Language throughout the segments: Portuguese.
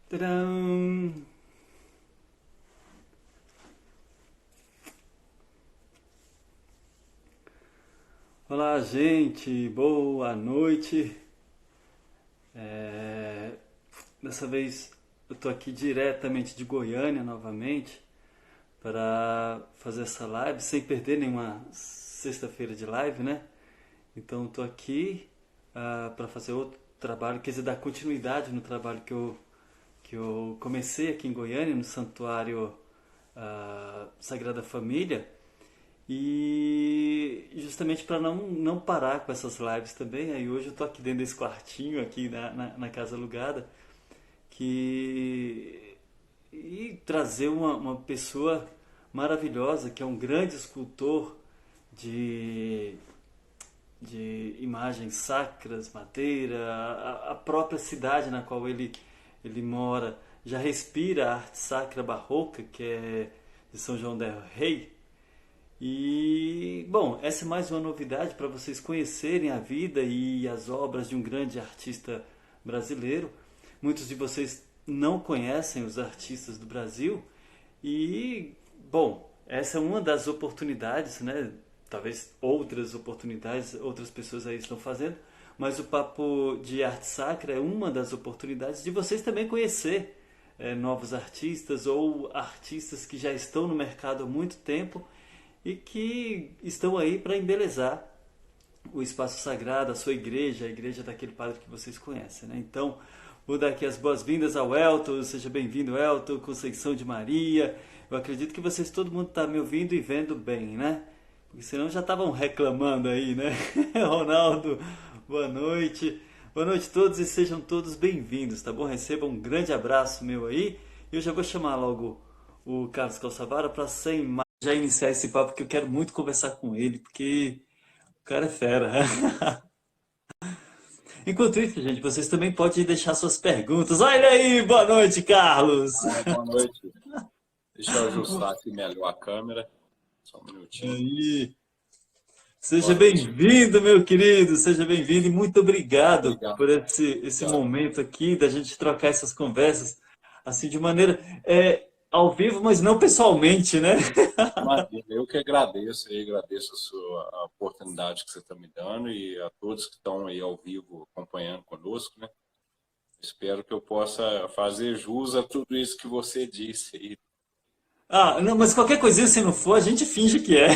Tcharam! Olá, gente, boa noite. É, Dessa vez eu tô aqui diretamente de Goiânia novamente para fazer essa live sem perder nenhuma sexta-feira de live, né? Então eu tô aqui para fazer outro trabalho, quer dizer, dar continuidade no trabalho que eu comecei aqui em Goiânia, no Santuário Sagrada Família. E justamente para não parar com essas lives também, aí hoje eu tô aqui dentro desse quartinho aqui na casa alugada, que e trazer uma pessoa maravilhosa que é um grande escultor de, de imagens sacras, madeira, a própria cidade na qual ele mora já respira a arte sacra barroca, que é de São João del Rei. E, bom, essa é mais uma novidade para vocês conhecerem a vida e as obras de um grande artista brasileiro. Muitos de vocês não conhecem os artistas do Brasil e, bom, essa é uma das oportunidades, né? Talvez outras oportunidades, outras pessoas aí estão fazendo, mas o Papo de Arte Sacra é uma das oportunidades de vocês também conhecer novos artistas ou artistas que já estão no mercado há muito tempo e que estão aí para embelezar o espaço sagrado, a sua igreja, a igreja daquele padre que vocês conhecem, né? Então, vou dar aqui as boas-vindas ao Elton, seja bem-vindo, Elton, Conceição de Maria. Eu acredito que vocês, todo mundo está me ouvindo e vendo bem, né? Porque senão já estavam reclamando aí, né? Ronaldo, boa noite. Boa noite a todos e sejam todos bem-vindos, tá bom? Recebam um grande abraço meu aí. E eu já vou chamar logo o Carlos Calçavara para sem mais já iniciar esse papo, que eu quero muito conversar com ele, porque o cara é fera. Enquanto isso, gente, vocês também podem deixar suas perguntas. Olha aí, boa noite, Carlos. Boa noite. Deixa eu ajustar aqui melhor a câmera. Só um minutinho. Aí. Seja Boa noite. bem-vindo, meu querido, seja bem-vindo e muito obrigado Obrigado. por esse Obrigado. momento aqui da gente trocar essas conversas assim de maneira ao vivo, mas não pessoalmente, né? Maravilha. Eu que agradeço e agradeço a oportunidade que você está me dando e a todos que estão aí ao vivo acompanhando conosco, né? Espero que eu possa fazer jus a tudo isso que você disse aí. Ah, não, mas qualquer coisinha se não for, a gente finge que é.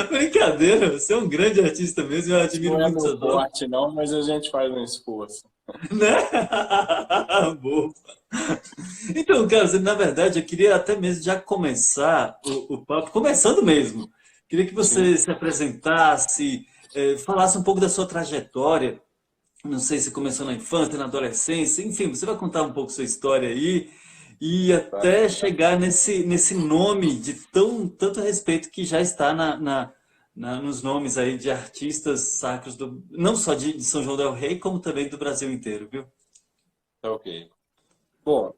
Brincadeira, você é um grande artista mesmo, eu Isso admiro não é muito meu sua obra, forte, não, mas a gente faz um esforço. né? Boa. Então, cara, na verdade, eu queria até mesmo já começar o papo, começando mesmo. Queria que Sim, você se apresentasse, falasse um pouco da sua trajetória. Não sei se começou na infância, na adolescência, enfim, você vai contar um pouco sua história aí e tá. até chegar nesse nome de tanto respeito que já está nos nomes aí de artistas sacros, não só de São João del Rei, como também do Brasil inteiro, viu? Tá ok. Bom,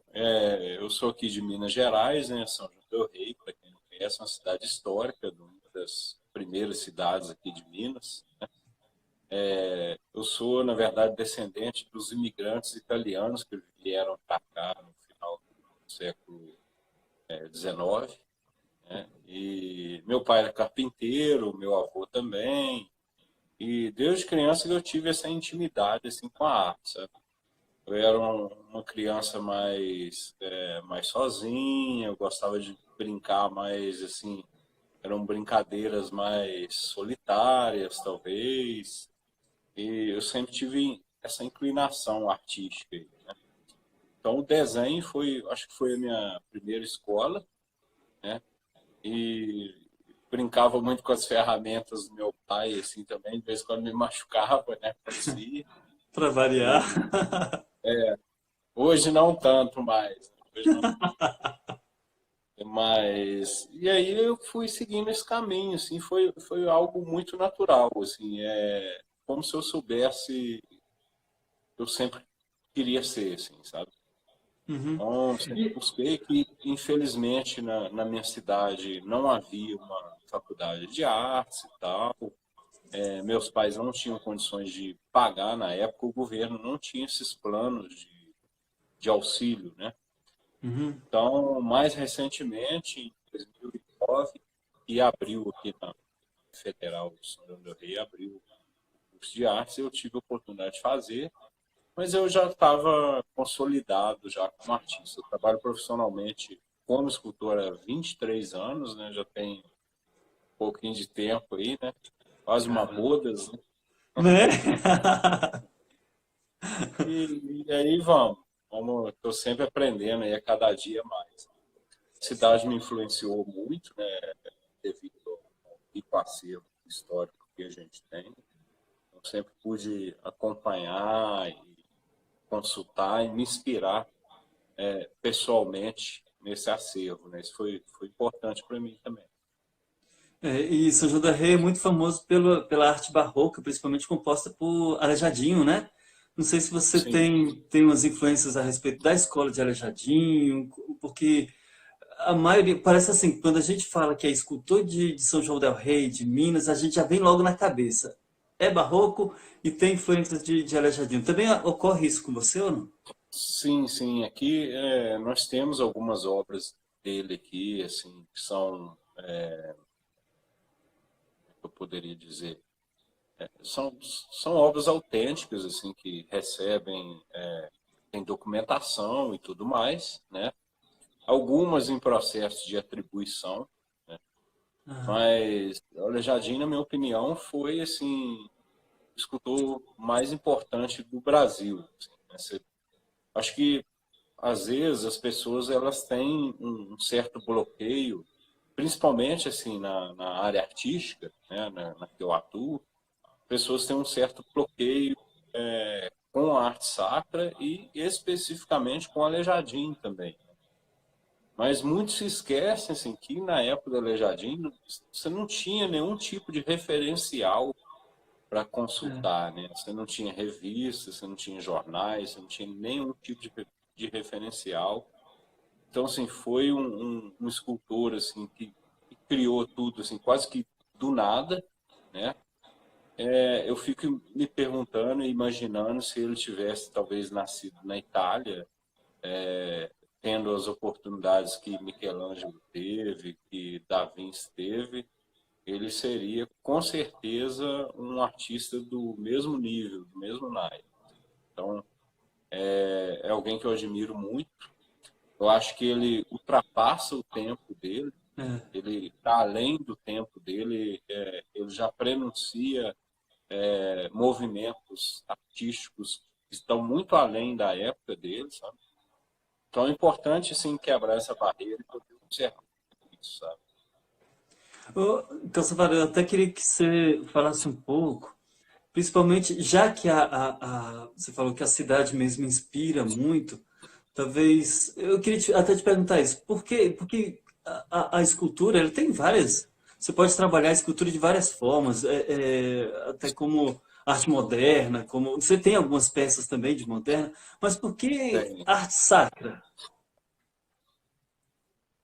eu sou aqui de Minas Gerais, né? São João del Rei, para quem não conhece, é uma cidade histórica, uma das primeiras cidades aqui de Minas. Eu sou, na verdade, descendente dos imigrantes italianos que vieram para cá no final do século XIX, né? E meu pai era carpinteiro, meu avô também. E desde criança que eu tive essa intimidade assim, com a arte, sabe? Eu era uma criança mais sozinha, eu gostava de brincar mais, assim, eram brincadeiras mais solitárias, talvez. E eu sempre tive essa inclinação artística aí, né? Então, o desenho foi, acho que foi a minha primeira escola, né? E brincava muito com as ferramentas do meu pai, assim, também, de vez em quando me machucava, né? Parecia. Para variar. E hoje não tanto mais, né? Hoje não. Mas, e aí eu fui seguindo esse caminho, assim, foi algo muito natural, assim, como se eu soubesse, eu sempre queria ser, assim, sabe? Uhum. Então, sempre E- busquei que, infelizmente, na minha cidade não havia uma faculdade de artes e tal. Meus pais não tinham condições de pagar na época, o governo não tinha esses planos de auxílio, né? Uhum. Então, mais recentemente, em 2009, e abriu aqui na Federal de São João del Rei, abriu o curso de artes, eu tive a oportunidade de fazer, mas eu já estava consolidado já como artista. Eu trabalho profissionalmente como escultor há 23 anos, né? Já tem um pouquinho de tempo aí, né? Quase uma bodas, né? Né? E aí vamos, estou sempre aprendendo aí a cada dia mais. A cidade me influenciou muito, né? Devido ao rico acervo histórico que a gente tem. Eu sempre pude acompanhar e consultar e me inspirar pessoalmente nesse acervo, né? Isso foi importante para mim também. É, e São João del Rei é muito famoso pela arte barroca, principalmente composta por Aleijadinho, né? Não sei se você Sim, tem umas influências a respeito da escola de Aleijadinho, porque a maioria, parece assim, quando a gente fala que é escultor de São João del Rei, de Minas, a gente já vem logo na cabeça. É barroco e tem influências de Aleijadinho. Também ocorre isso com você ou não? sim, sim. Aqui nós temos algumas obras dele aqui, assim, que são, eu poderia dizer, são obras autênticas, assim, que recebem, tem documentação e tudo mais, né? Algumas em processo de atribuição, né? Ah, Mas o Aleijadinho, na minha opinião, foi, assim, o escultor mais importante do Brasil. Assim, né? Acho que às vezes as pessoas elas têm um certo bloqueio, principalmente assim na área artística, né, na que eu atuo, pessoas têm um certo bloqueio com a arte sacra e especificamente com o Aleijadinho também. Mas muitos se esquecem assim, que na época do Aleijadinho você não tinha nenhum tipo de referencial para é. consultar, né? Você não tinha revistas, você não tinha jornais, você não tinha nenhum tipo de referencial. Então, assim, foi um escultor assim que criou tudo assim, quase que do nada, né? Eu fico me perguntando e imaginando se ele tivesse talvez nascido na Itália, tendo as oportunidades que Michelangelo teve, que Da Vinci teve, ele seria com certeza um artista do mesmo nível, do mesmo naipe. Então, é alguém que eu admiro muito. Eu acho que ele ultrapassa o tempo dele, É. ele está além do tempo dele, ele já prenuncia movimentos artísticos que estão muito além da época dele, sabe? Então é importante, sim, quebrar essa barreira e poder observar isso, sabe? Então, Savara, eu até queria que você falasse um pouco, principalmente, já que você falou que a cidade mesmo inspira muito, talvez, eu queria até te perguntar isso, porque a escultura, ela tem várias, você pode trabalhar a escultura de várias formas, até como arte moderna, como, você tem algumas peças também de moderna, mas por que Tem. arte sacra?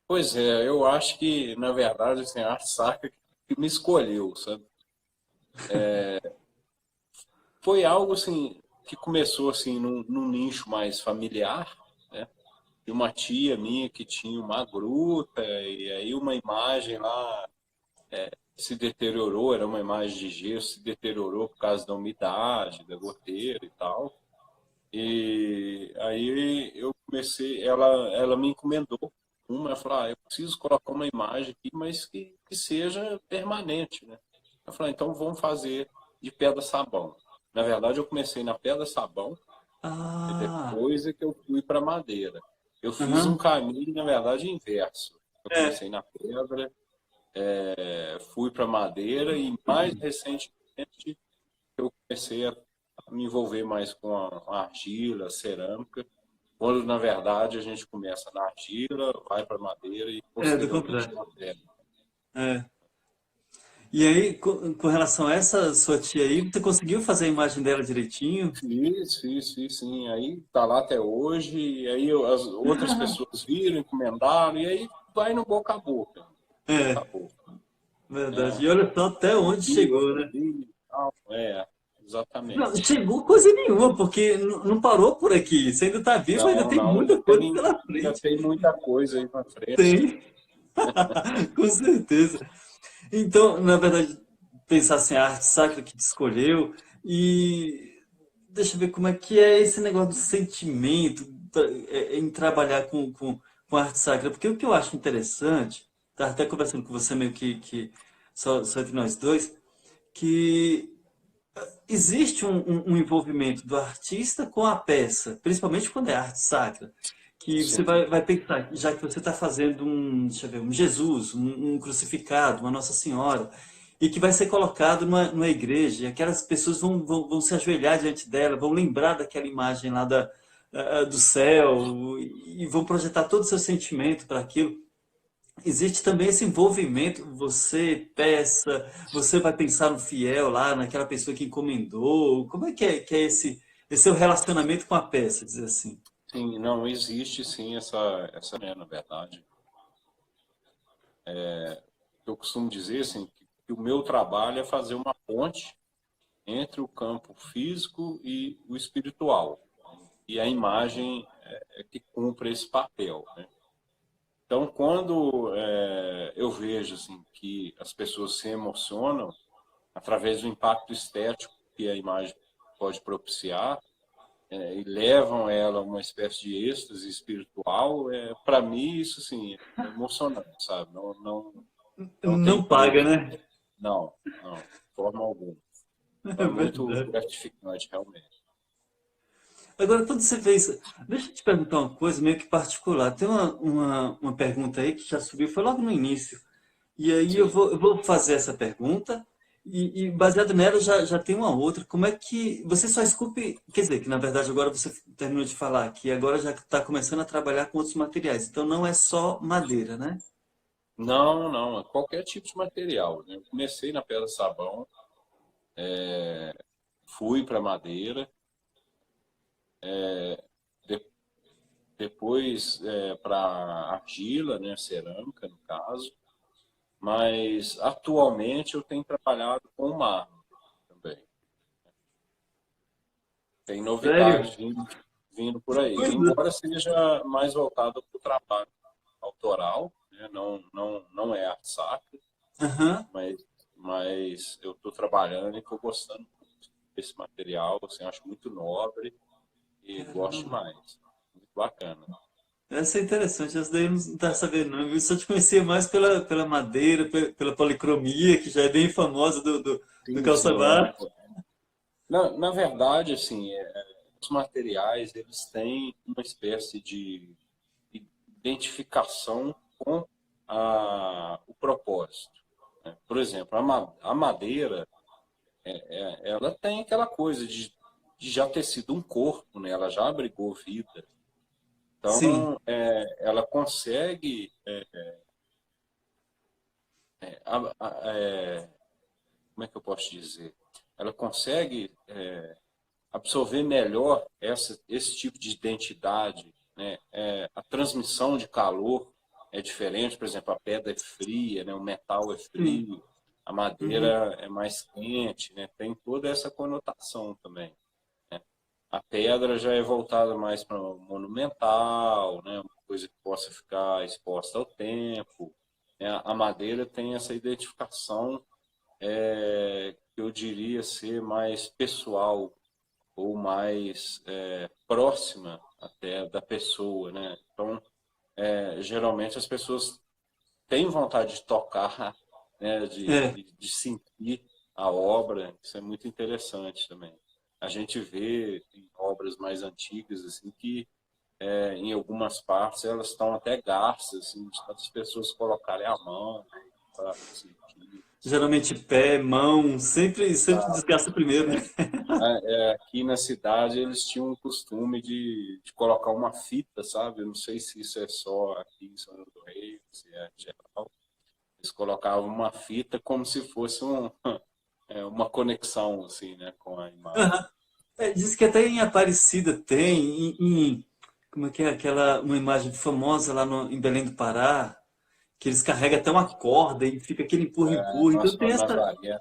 Pois é, eu acho que, na verdade, assim, a arte sacra que me escolheu, sabe? Foi algo, assim, que começou, assim, num nicho mais familiar, né? De uma tia minha que tinha uma gruta, e aí uma imagem lá se deteriorou, era uma imagem de gesso, se deteriorou por causa da umidade, da goteira e tal. E aí eu comecei, ela me encomendou uma, ela falou, eu preciso colocar uma imagem aqui, mas que seja permanente, né? Eu falei, então vamos fazer de pedra sabão. Na verdade, eu comecei na pedra sabão e Ah, depois é que eu fui para madeira. Eu fiz um aham, caminho, na verdade, inverso. Eu é, comecei na pedra, fui para madeira e mais recentemente eu comecei a me envolver mais com a argila, a cerâmica, quando na verdade a gente começa na argila, vai para madeira e do posteriormente contrário. na pedra. É. E aí, com relação a essa sua tia aí, você conseguiu fazer a imagem dela direitinho? Fiz, sim. Aí tá lá até hoje, e aí as outras pessoas viram, encomendaram, e aí vai no boca a boca. Boca É, a boca. verdade. Né? E olha só até onde Amigo, chegou, né? família e tal. Não, exatamente. chegou coisa nenhuma, porque não parou por aqui. Você ainda está vivo, ainda Não, tem não, muita coisa pela ainda frente. tem muita coisa aí para frente. Tem, com certeza. Então, na verdade, pensar assim, a arte sacra que te escolheu e deixa eu ver como é que é esse negócio do sentimento em trabalhar com arte sacra. Porque o que eu acho interessante, tá até conversando com você meio que só entre nós dois, que existe um envolvimento do artista com a peça, principalmente quando é arte sacra, que você Sim, vai pensar, já que você está fazendo deixa eu ver, um Jesus, um crucificado, uma Nossa Senhora, e que vai ser colocado numa igreja, e aquelas pessoas vão se ajoelhar diante dela, vão lembrar daquela imagem lá do céu, e vão projetar todo o seu sentimento para aquilo. Existe também esse envolvimento, você peça, você vai pensar no fiel lá, naquela pessoa que encomendou. Como é que é esse seu relacionamento com a peça, dizer assim? sim, não existe sim essa, na verdade. Eu costumo dizer assim, que o meu trabalho é fazer uma ponte entre o campo físico e o espiritual. E a imagem é que cumpre esse papel, né? Então, quando eu vejo assim, que as pessoas se emocionam através do impacto estético que a imagem pode propiciar, e levam ela a uma espécie de êxtase espiritual, para mim isso assim, é emocionante, sabe? Não tem Não paga, preço. né? Não, não, de forma alguma. Então É é muito verdade. gratificante, realmente. Agora, quando você fez. Deixa eu te perguntar uma coisa meio que particular. Tem uma pergunta aí que já subiu, foi logo no início. E aí eu Sim. vou, eu vou fazer essa pergunta e baseado nela já tem uma outra. Como é que você só esculpe, quer dizer, que na verdade agora você terminou de falar que agora já está começando a trabalhar com outros materiais, então não é só madeira, né? Não, não, é qualquer tipo de material, né? Eu comecei na pedra-sabão, fui para madeira, de- depois para argila, né? Cerâmica, no caso. Mas atualmente eu tenho trabalhado com mármore também. Tem Sério? novidades vindo por aí, Pois embora seja mais voltado para o trabalho autoral, né? Não é arte sacra, é. Aham. mas eu estou trabalhando e estou gostando muito desse material, assim, acho muito nobre e gosto Caramba. demais. Muito bacana. Essa é interessante, essa daí eu não estava sabendo, não. Eu só te conhecia mais pela madeira, pela policromia, que já é bem famosa do Sim, sim, calçamar. na verdade, assim, os materiais, eles têm uma espécie de identificação com o propósito, né? Por exemplo, a madeira, ela tem aquela coisa de já ter sido um corpo, né? Ela já abrigou vida. Sim, Então, ela consegue, como é que eu posso dizer? Ela consegue absorver melhor esse tipo de identidade, né? A transmissão de calor é diferente, por exemplo, a pedra é fria, né? O metal é sim. frio, a Uhum. madeira é mais quente, né? Tem toda essa conotação também. A pedra já é voltada mais para o monumental, né? Uma coisa que possa ficar exposta ao tempo, né? A madeira tem essa identificação que eu diria ser mais pessoal ou mais próxima até da pessoa, né? Então, geralmente as pessoas têm vontade de tocar, né? É. De sentir a obra. Isso é muito interessante também. A gente vê em obras mais antigas assim que em algumas partes elas estão até gastas, assim, de tantas pessoas colocarem a mão, né, para sentir. Geralmente pé, mão, sempre desgasta primeiro, né? Aqui na cidade eles tinham um costume de colocar uma fita, sabe? Eu não sei se isso é só aqui em São João do Rei, se é geral. Eles colocavam uma fita como se fosse uma conexão, assim, né, com a imagem. Aham. É, diz que até em Aparecida tem, como é que é aquela, uma imagem famosa lá em Belém do Pará, que eles carregam até uma corda e fica aquele empurra-empurra. Então Nossa tem Senhora essa, Nazaré.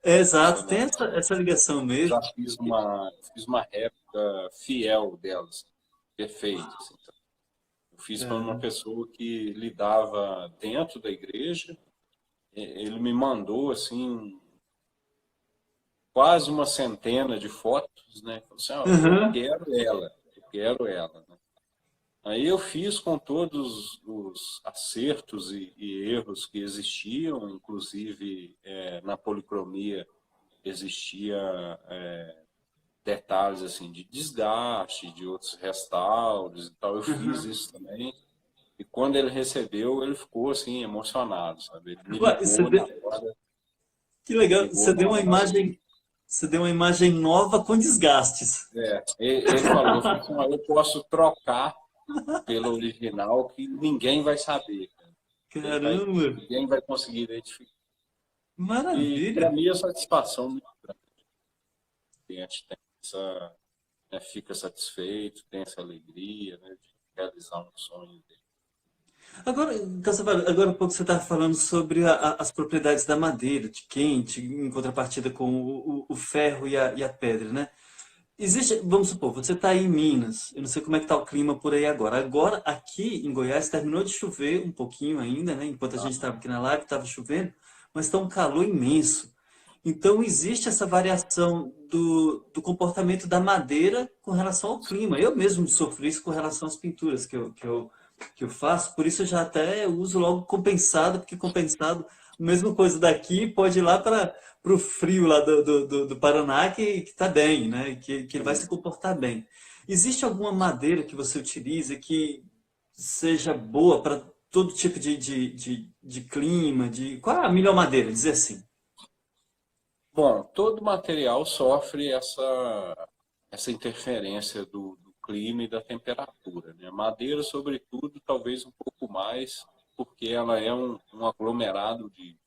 É, Essa exato, tem não. essa ligação Eu já mesmo. fiz uma réplica fiel delas, perfeita. Assim. Eu fiz para uma Cara. pessoa que lidava dentro da igreja. Ele me mandou assim quase uma centena de fotos, né? Falou assim, eu Aham. quero ela, eu quero ela. Né? Aí eu fiz com todos os acertos e erros que existiam, inclusive na policromia existia detalhes assim de desgaste, de outros restauros e tal. Eu fiz Aham. isso também. E quando ele recebeu, ele ficou assim emocionado, sabe? Ele me Ué, ligou na hora, que legal, ligou na hora. você deu uma imagem nova com desgastes. Ele falou, assim, "Ah, eu posso trocar pela original que ninguém vai saber, cara. Caramba, Ninguém vai conseguir identificar. E maravilha. para mim é satisfação muito grande. A gente tem essa, né, fica satisfeito, tem essa alegria, né, de realizar um sonho dele. Agora, Caçaval, agora há pouco você estava falando sobre as propriedades da madeira, de quente, em contrapartida com o ferro e a pedra, né? Existe, vamos supor, você está aí em Minas, eu não sei como é que está o clima por aí agora. Agora, aqui em Goiás, terminou de chover um pouquinho ainda, né? Enquanto a gente Aham. estava aqui na live, estava chovendo, mas está um calor imenso. Então, existe essa variação do comportamento da madeira com relação ao clima. Eu mesmo sofri isso com relação às pinturas que eu faço, por isso eu já até uso logo compensado, porque compensado, a mesma coisa daqui, pode ir lá para o frio lá do Paraná, que está bem, né? Que ele vai se Sim. comportar bem. Existe alguma madeira que você utiliza que seja boa para todo tipo de clima? Qual é a melhor madeira? Dizer assim. Bom, todo material sofre essa interferência do clima e da temperatura, né? Madeira, sobretudo, talvez um pouco mais, porque ela é um aglomerado de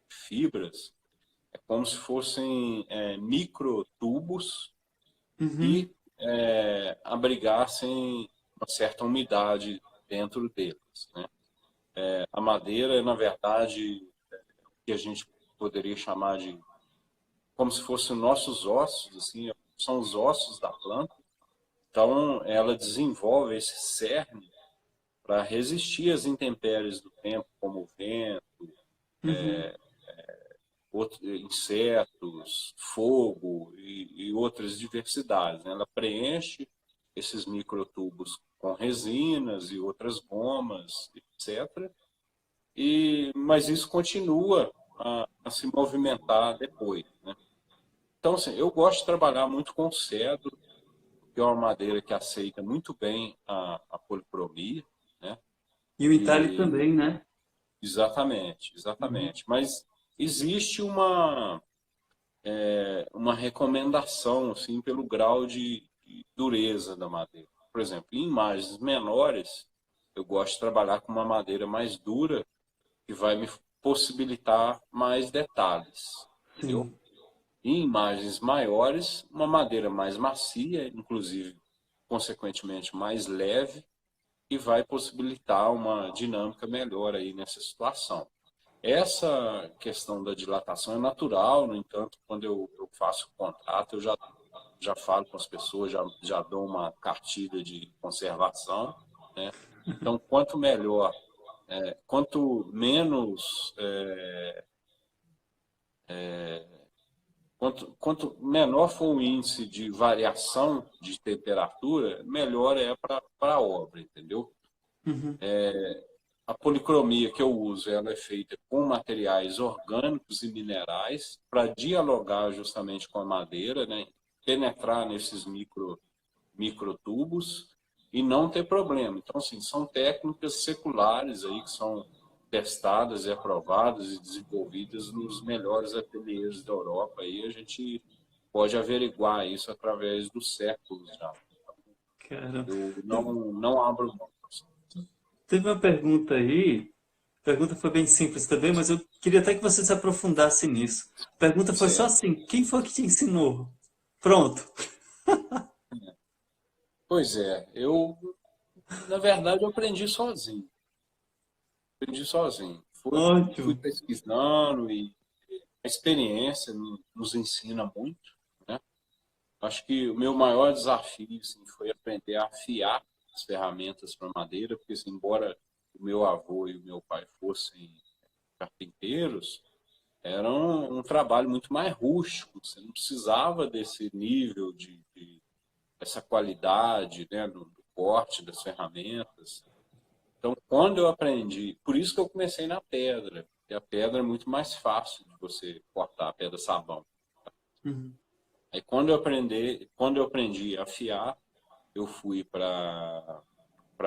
fibras, é como se fossem microtubos Uhum, que abrigassem uma certa umidade dentro deles, né? A madeira, na verdade, que a gente poderia chamar de como se fossem nossos ossos, assim, são os ossos da planta. Então, ela desenvolve esse cerne para resistir às intempéries do tempo, como o vento, uhum, insetos, fogo e outras diversidades. Né? Ela preenche esses microtubos com resinas e outras gomas, etc. Mas isso continua a se movimentar depois. Né? Então, assim, eu gosto de trabalhar muito com cedro, que é uma madeira que aceita muito bem a policromia, né? e o entalhe E também, né? exatamente, Uhum. exatamente. Mas existe uma recomendação assim pelo grau de dureza da madeira. Por exemplo, em imagens menores, eu gosto de trabalhar com uma madeira mais dura que vai me possibilitar mais detalhes, entendeu? Sim. Em imagens maiores, uma madeira mais macia, inclusive, consequentemente, mais leve, e vai possibilitar uma dinâmica melhor aí nessa situação. Essa questão da dilatação é natural, no entanto, quando eu faço o contrato, já falo com as pessoas, já dou uma cartilha de conservação, né? Então, quanto melhor, quanto menos quanto menor for o índice de variação de temperatura, melhor é para a obra, entendeu? Uhum. A policromia que eu uso, ela é feita com materiais orgânicos e minerais para dialogar justamente com a madeira, né? Penetrar nesses microtubos e não ter problema. Então, assim, são técnicas seculares aí que são testadas e aprovadas e desenvolvidas nos melhores ateliês da Europa. Aí a gente pode averiguar isso através dos séculos já. Caramba. Eu não abro mão. Teve uma pergunta aí, a pergunta foi bem simples também, mas eu queria até que você se aprofundasse nisso. A pergunta foi só Certo. assim: quem foi que te ensinou? Pronto. Pois é, na verdade, eu aprendi sozinho. Aprendi sozinho. Fui Ótimo. pesquisando e a experiência nos ensina muito, né? Acho que o meu maior desafio assim, foi aprender a afiar as ferramentas para madeira, porque assim, embora o meu avô e o meu pai fossem carpinteiros, era um trabalho muito mais rústico. Você não precisava desse nível de essa qualidade, né, do corte das ferramentas. Então, quando eu aprendi, por isso que eu comecei na pedra, porque a pedra é muito mais fácil de você cortar, a pedra sabão. Uhum. Aí quando eu aprendi a afiar, eu fui para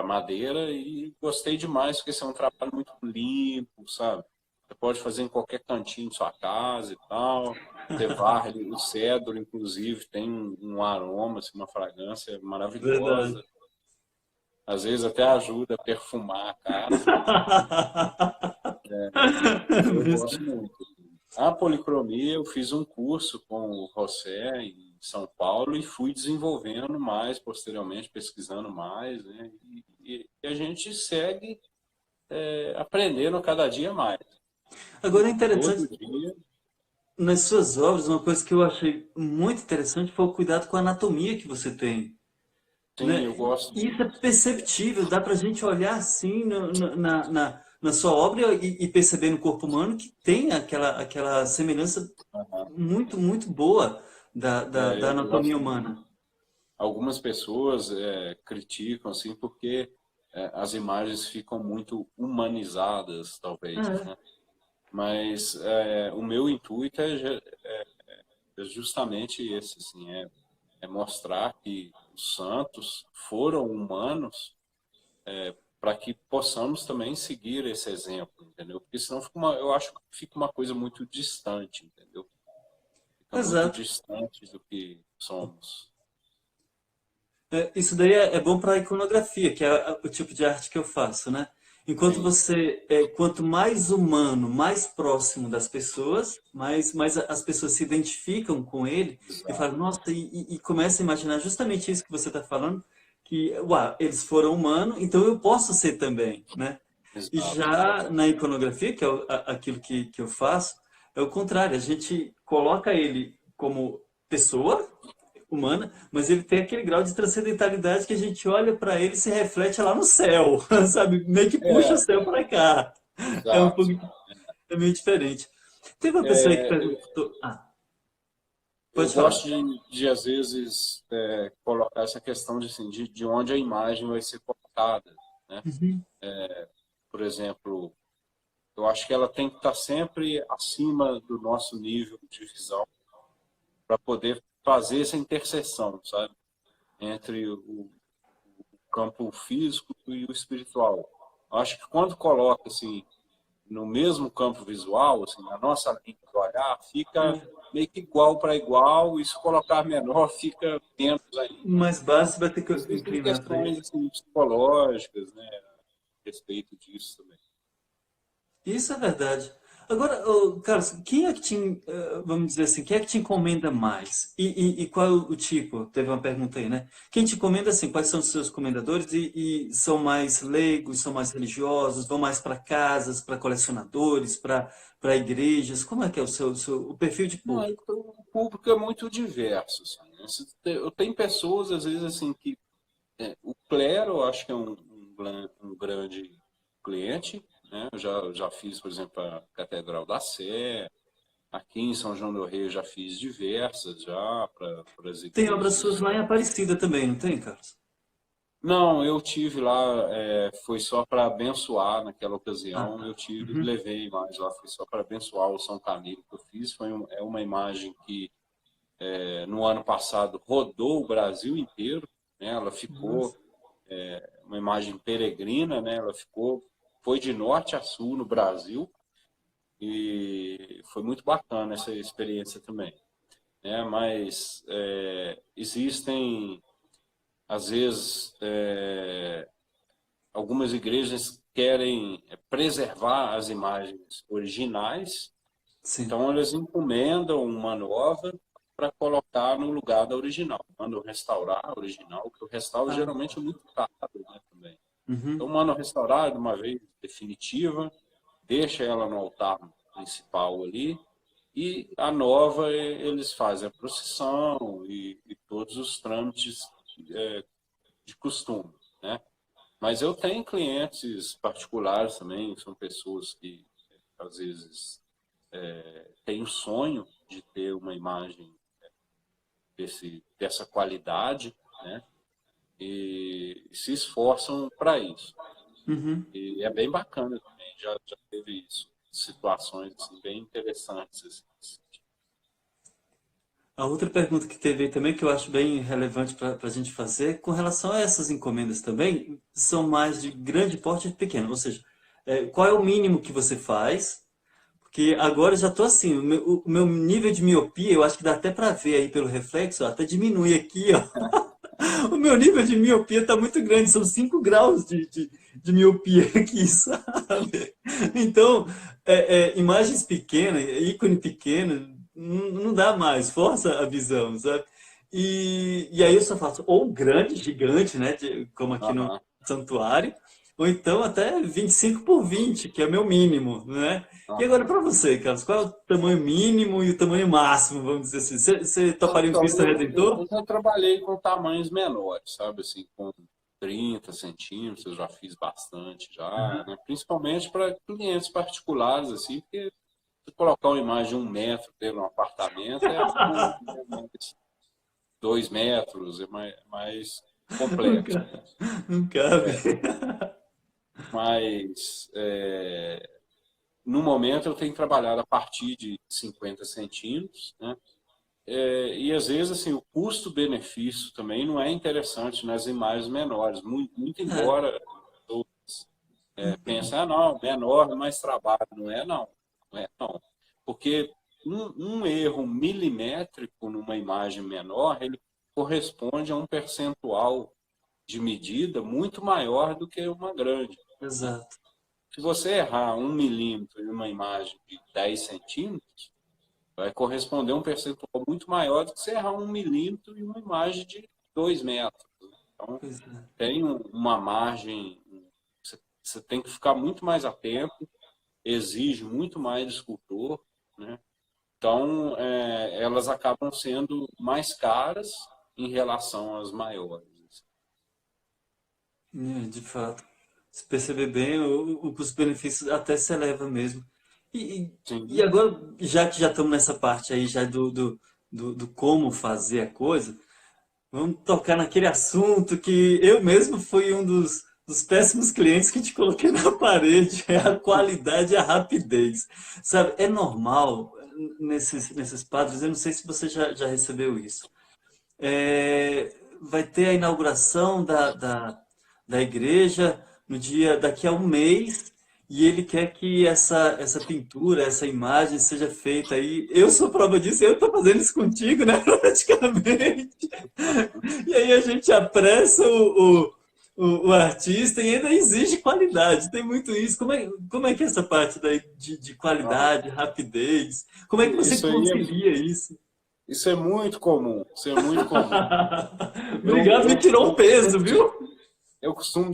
madeira e gostei demais, porque esse é um trabalho muito limpo, sabe? Você pode fazer em qualquer cantinho de sua casa e tal. Você varre o cedro, inclusive, tem um aroma, assim, uma fragrância Verdade. maravilhosa. Às vezes até ajuda a perfumar a casa. Eu gosto muito. A policromia, eu fiz um curso com o José em São Paulo e fui desenvolvendo mais posteriormente, pesquisando mais, né? E a gente segue aprendendo cada dia mais. Agora é Todo interessante, dia. nas suas obras, uma coisa que eu achei muito interessante foi o cuidado com a anatomia que você tem, Sim, né? eu gosto E isso é muito. perceptível, dá pra gente olhar assim na sua obra e perceber no corpo humano que tem aquela semelhança muito, muito boa da Eu anatomia gosto muito. humana. Algumas pessoas criticam assim porque as imagens ficam muito humanizadas, talvez, É. né? Mas o meu intuito é justamente esse, assim, é mostrar que os santos foram humanos para que possamos também seguir esse exemplo, entendeu? Porque senão eu acho que fica uma coisa muito distante, entendeu? Fica muito Exato. distante do que somos. Isso daí é bom para a iconografia, que é o tipo de arte que eu faço, né? Enquanto Sim, você, quanto mais humano, mais próximo das pessoas, mais as pessoas se identificam com ele e exato, falam, nossa, e começam a imaginar justamente isso que você está falando, que, uau, eles foram humanos, então eu posso ser também, né? E exato, já na exatamente. iconografia, que é aquilo que eu faço, é o contrário, a gente coloca ele como pessoa, humana, mas ele tem aquele grau de transcendentalidade que a gente olha para ele e se reflete lá no céu, sabe? Meio que puxa o céu para cá. É um Exato. pouco é meio diferente. Teve uma pessoa aí que É, perguntou. Ah, eu pode falar. gosto de às vezes, colocar essa questão de, assim, de onde a imagem vai ser colocada, né? Uhum. Por exemplo, eu acho que ela tem que estar sempre acima do nosso nível de visão para poder fazer essa interseção, sabe? Entre o campo físico e o espiritual. Eu acho que quando coloca assim no mesmo campo visual, assim, na nossa linha do olhar, fica meio que igual para igual, e se colocar menor, fica menos ainda. Mais base vai ter que Existem inclinar para questões ele. assim, psicológicas, né, a respeito disso também. Isso é verdade. Agora, ô, Carlos, quem é que te, vamos dizer assim, quem é que te encomenda mais? E qual é o tipo? Teve uma pergunta aí, né? Quem te encomenda, assim, quais são os seus comendadores? E são mais leigos, são mais religiosos, vão mais para casas, para colecionadores, para igrejas? Como é que é o perfil de Não, público? então, o público é muito diverso. Assim, né? Eu tenho pessoas, às vezes, assim, que o clero, eu acho que é um grande cliente, né? Eu já fiz, por exemplo, a Catedral da Sé. Aqui em São João do Rei eu já fiz diversas já para as Tem obras suas igrejas. lá em Aparecida também, não tem, Carlos? Não, eu tive lá, foi só para abençoar naquela Ah, ocasião. Eu tá. tive, Uhum. levei mais lá, foi só para abençoar o São Camilo que eu fiz. É uma imagem que no ano passado rodou o Brasil inteiro, né? Ela ficou Nossa. uma imagem peregrina, né? Foi de norte a sul no Brasil e foi muito bacana essa experiência também, né? Mas existem às vezes algumas igrejas querem preservar as imagens originais, Sim. então elas encomendam uma nova para colocar no lugar da original. Mandam restaurar a original, que o restauro Ah, geralmente é muito caro, né, também. Então uhum. mandam restaurar de uma vez definitiva, deixa ela no altar principal ali E a nova, eles fazem a procissão e todos os trâmites de costume, né? Mas eu tenho clientes particulares também, são pessoas que, às vezes, têm o sonho de ter uma imagem dessa qualidade, né? E se esforçam para isso. Uhum. E é bem bacana também, já teve isso, situações assim, bem interessantes. Assim. A outra pergunta que teve aí também, que eu acho bem relevante para a gente fazer, com relação a essas encomendas também, são mais de grande porte e de pequeno. Ou seja, qual é o mínimo que você faz? Porque agora eu já estou assim, o meu nível de miopia, eu acho que dá até para ver aí pelo reflexo, ó, até diminui aqui, ó. O meu nível de miopia está muito grande, são 5 graus de miopia aqui, sabe? Então, imagens pequenas, ícone pequeno, não dá mais, força a visão, sabe? E aí eu só faço ou grande, gigante, né? Como aqui no Aham, santuário, ou então até 25 por 20 que é meu mínimo, né? E agora aham. para você, Carlos, qual é o tamanho mínimo e o tamanho máximo, vamos dizer assim? Você toparia um Então, Cristo eu Redentor? já trabalhei com tamanhos menores, sabe? Assim, com 30 centímetros, eu já fiz bastante já, né? Principalmente para clientes particulares, assim, porque se colocar uma imagem de 1 metro dentro de um apartamento é mais 2 metros, é mais Não complexo. cabe. Não cabe. É, mas, no momento, eu tenho trabalhado a partir de 50 centímetros, né? E às vezes assim, o custo-benefício também não é interessante nas imagens menores, muito É, embora eu pense, ah, não, menor é mais trabalho. Não é não. Porque um erro milimétrico numa imagem menor, ele corresponde a um percentual de medida muito maior do que uma grande, né? exato. Se você errar 1 milímetro em uma imagem de 10 centímetros, vai corresponder a um percentual muito maior do que você errar 1 milímetro em uma imagem de 2 metros. Então, Pois é. tem uma margem, você tem que ficar muito mais atento, exige muito mais do escultor, né? Então, elas acabam sendo mais caras em relação às maiores. De fato. Se perceber bem, o custo-benefício até se eleva mesmo. E Sim, agora, já que já estamos nessa parte aí, já do como fazer a coisa, vamos tocar naquele assunto que eu mesmo fui um dos péssimos clientes que te coloquei na parede, é a qualidade e a rapidez. Sabe, é normal nesses padres, eu não sei se você já recebeu isso. Vai ter a inauguração da igreja no dia daqui a um mês e ele quer que essa pintura, essa imagem seja feita aí. Eu sou prova disso, eu estou fazendo isso contigo, né? Praticamente. E aí a gente apressa o artista e ainda exige qualidade. Tem muito isso. Como é que é essa parte daí de ah, qualidade, rapidez? Como é que você isso aí concilia isso? isso é muito comum, isso é muito comum. Eu, Obrigado, me eu, tirou um eu peso, costumo viu? eu costumo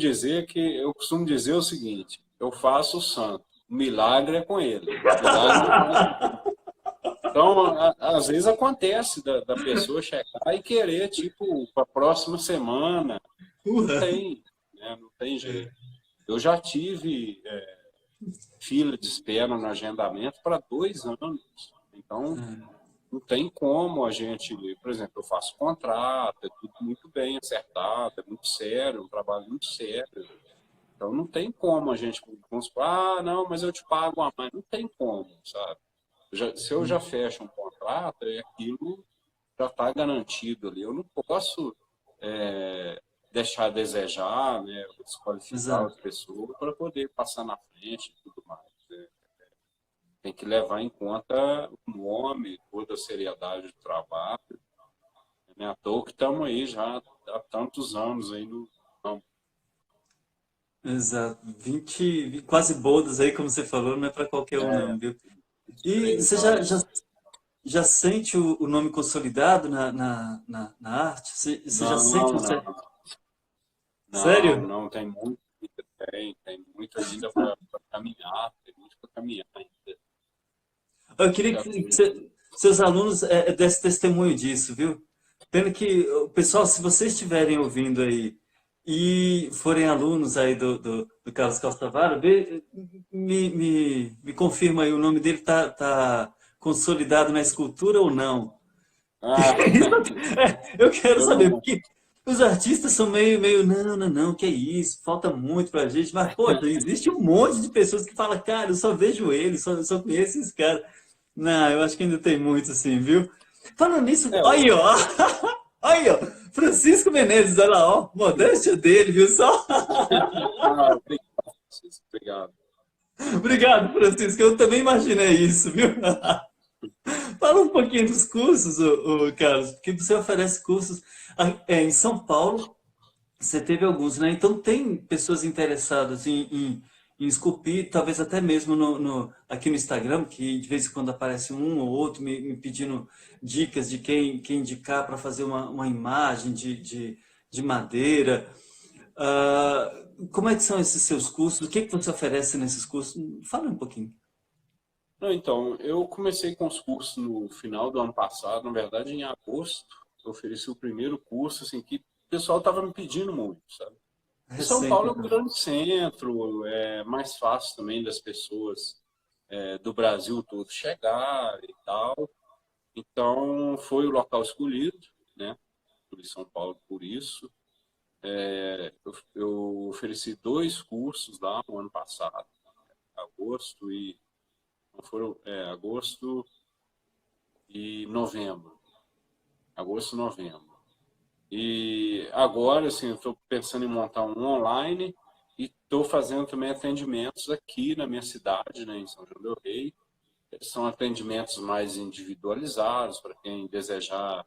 dizer o seguinte: eu faço o santo, o milagre é com ele, o milagre eu faço. Então, às vezes acontece da pessoa chegar e querer, tipo, para a próxima semana. Não Porra. tem, né? Não tem jeito. Eu já tive fila de espera no agendamento para 2 anos. Então, não tem como a gente, por exemplo, eu faço contrato, é tudo muito bem acertado, é muito sério, um trabalho muito sério. Então, não tem como a gente, vamos supor, ah, não, mas eu te pago a mais. Não tem como, sabe? Se eu já fecho um contrato, aquilo já está garantido ali. Eu não posso deixar a desejar, né, desqualificar Exato. as pessoas para poder passar na frente e tudo mais. Né? Tem que levar em conta o nome, toda a seriedade do trabalho. Não é à toa que estamos aí já há tantos anos aí no. Não, Exato. 20 quase bodas aí, como você falou, não é para qualquer um, é, não, viu? E você já, já, mas, já sente o nome consolidado na arte? Você já sente não, o não, não, sério? não, tem muito ainda para caminhar, tem muito para caminhar ainda. Eu queria Já que fui. seus alunos dessem testemunho disso, viu? Pena que, pessoal, se vocês estiverem ouvindo aí e forem alunos aí do Carlos Calçavara, me confirma aí, o nome dele tá consolidado na escultura ou não? Ah, Eu quero eu saber, não. porque os artistas são meio, não, não, não, que é isso, falta muito pra gente, mas, poxa, existe um monte de pessoas que falam, cara, eu só vejo ele, só conheço esse cara. Não, eu acho que ainda tem muito, assim, viu? Falando nisso, É, aí, ó, aí, ó, Francisco Menezes, olha lá, ó, modéstia dele, viu só? ah, obrigado, Francisco, obrigado. Obrigado, Francisco, eu também imaginei isso, viu? Fala um pouquinho dos cursos, Carlos, porque você oferece cursos em São Paulo. Você teve alguns, né? Então tem pessoas interessadas em esculpir, talvez até mesmo aqui no Instagram, que de vez em quando aparece um ou outro me pedindo dicas de quem indicar para fazer uma imagem de madeira. Ah, como é que são esses seus cursos? O que que você oferece nesses cursos? Fala um pouquinho. Não, então, eu comecei com os cursos no final do ano passado, na verdade, em agosto, eu ofereci o primeiro curso, assim, que o pessoal estava me pedindo muito, sabe? E São Recente, Paulo é um então. grande centro, é mais fácil também das pessoas do Brasil todo chegar e tal. Então, foi o local escolhido, né? Por São Paulo por isso. Eu ofereci dois cursos lá no ano passado, agosto e não foram, agosto e novembro. Agosto e novembro. E agora, assim, eu estou pensando em montar um online e estou fazendo também atendimentos aqui na minha cidade, né, em São João del Rei. São atendimentos mais individualizados para quem desejar,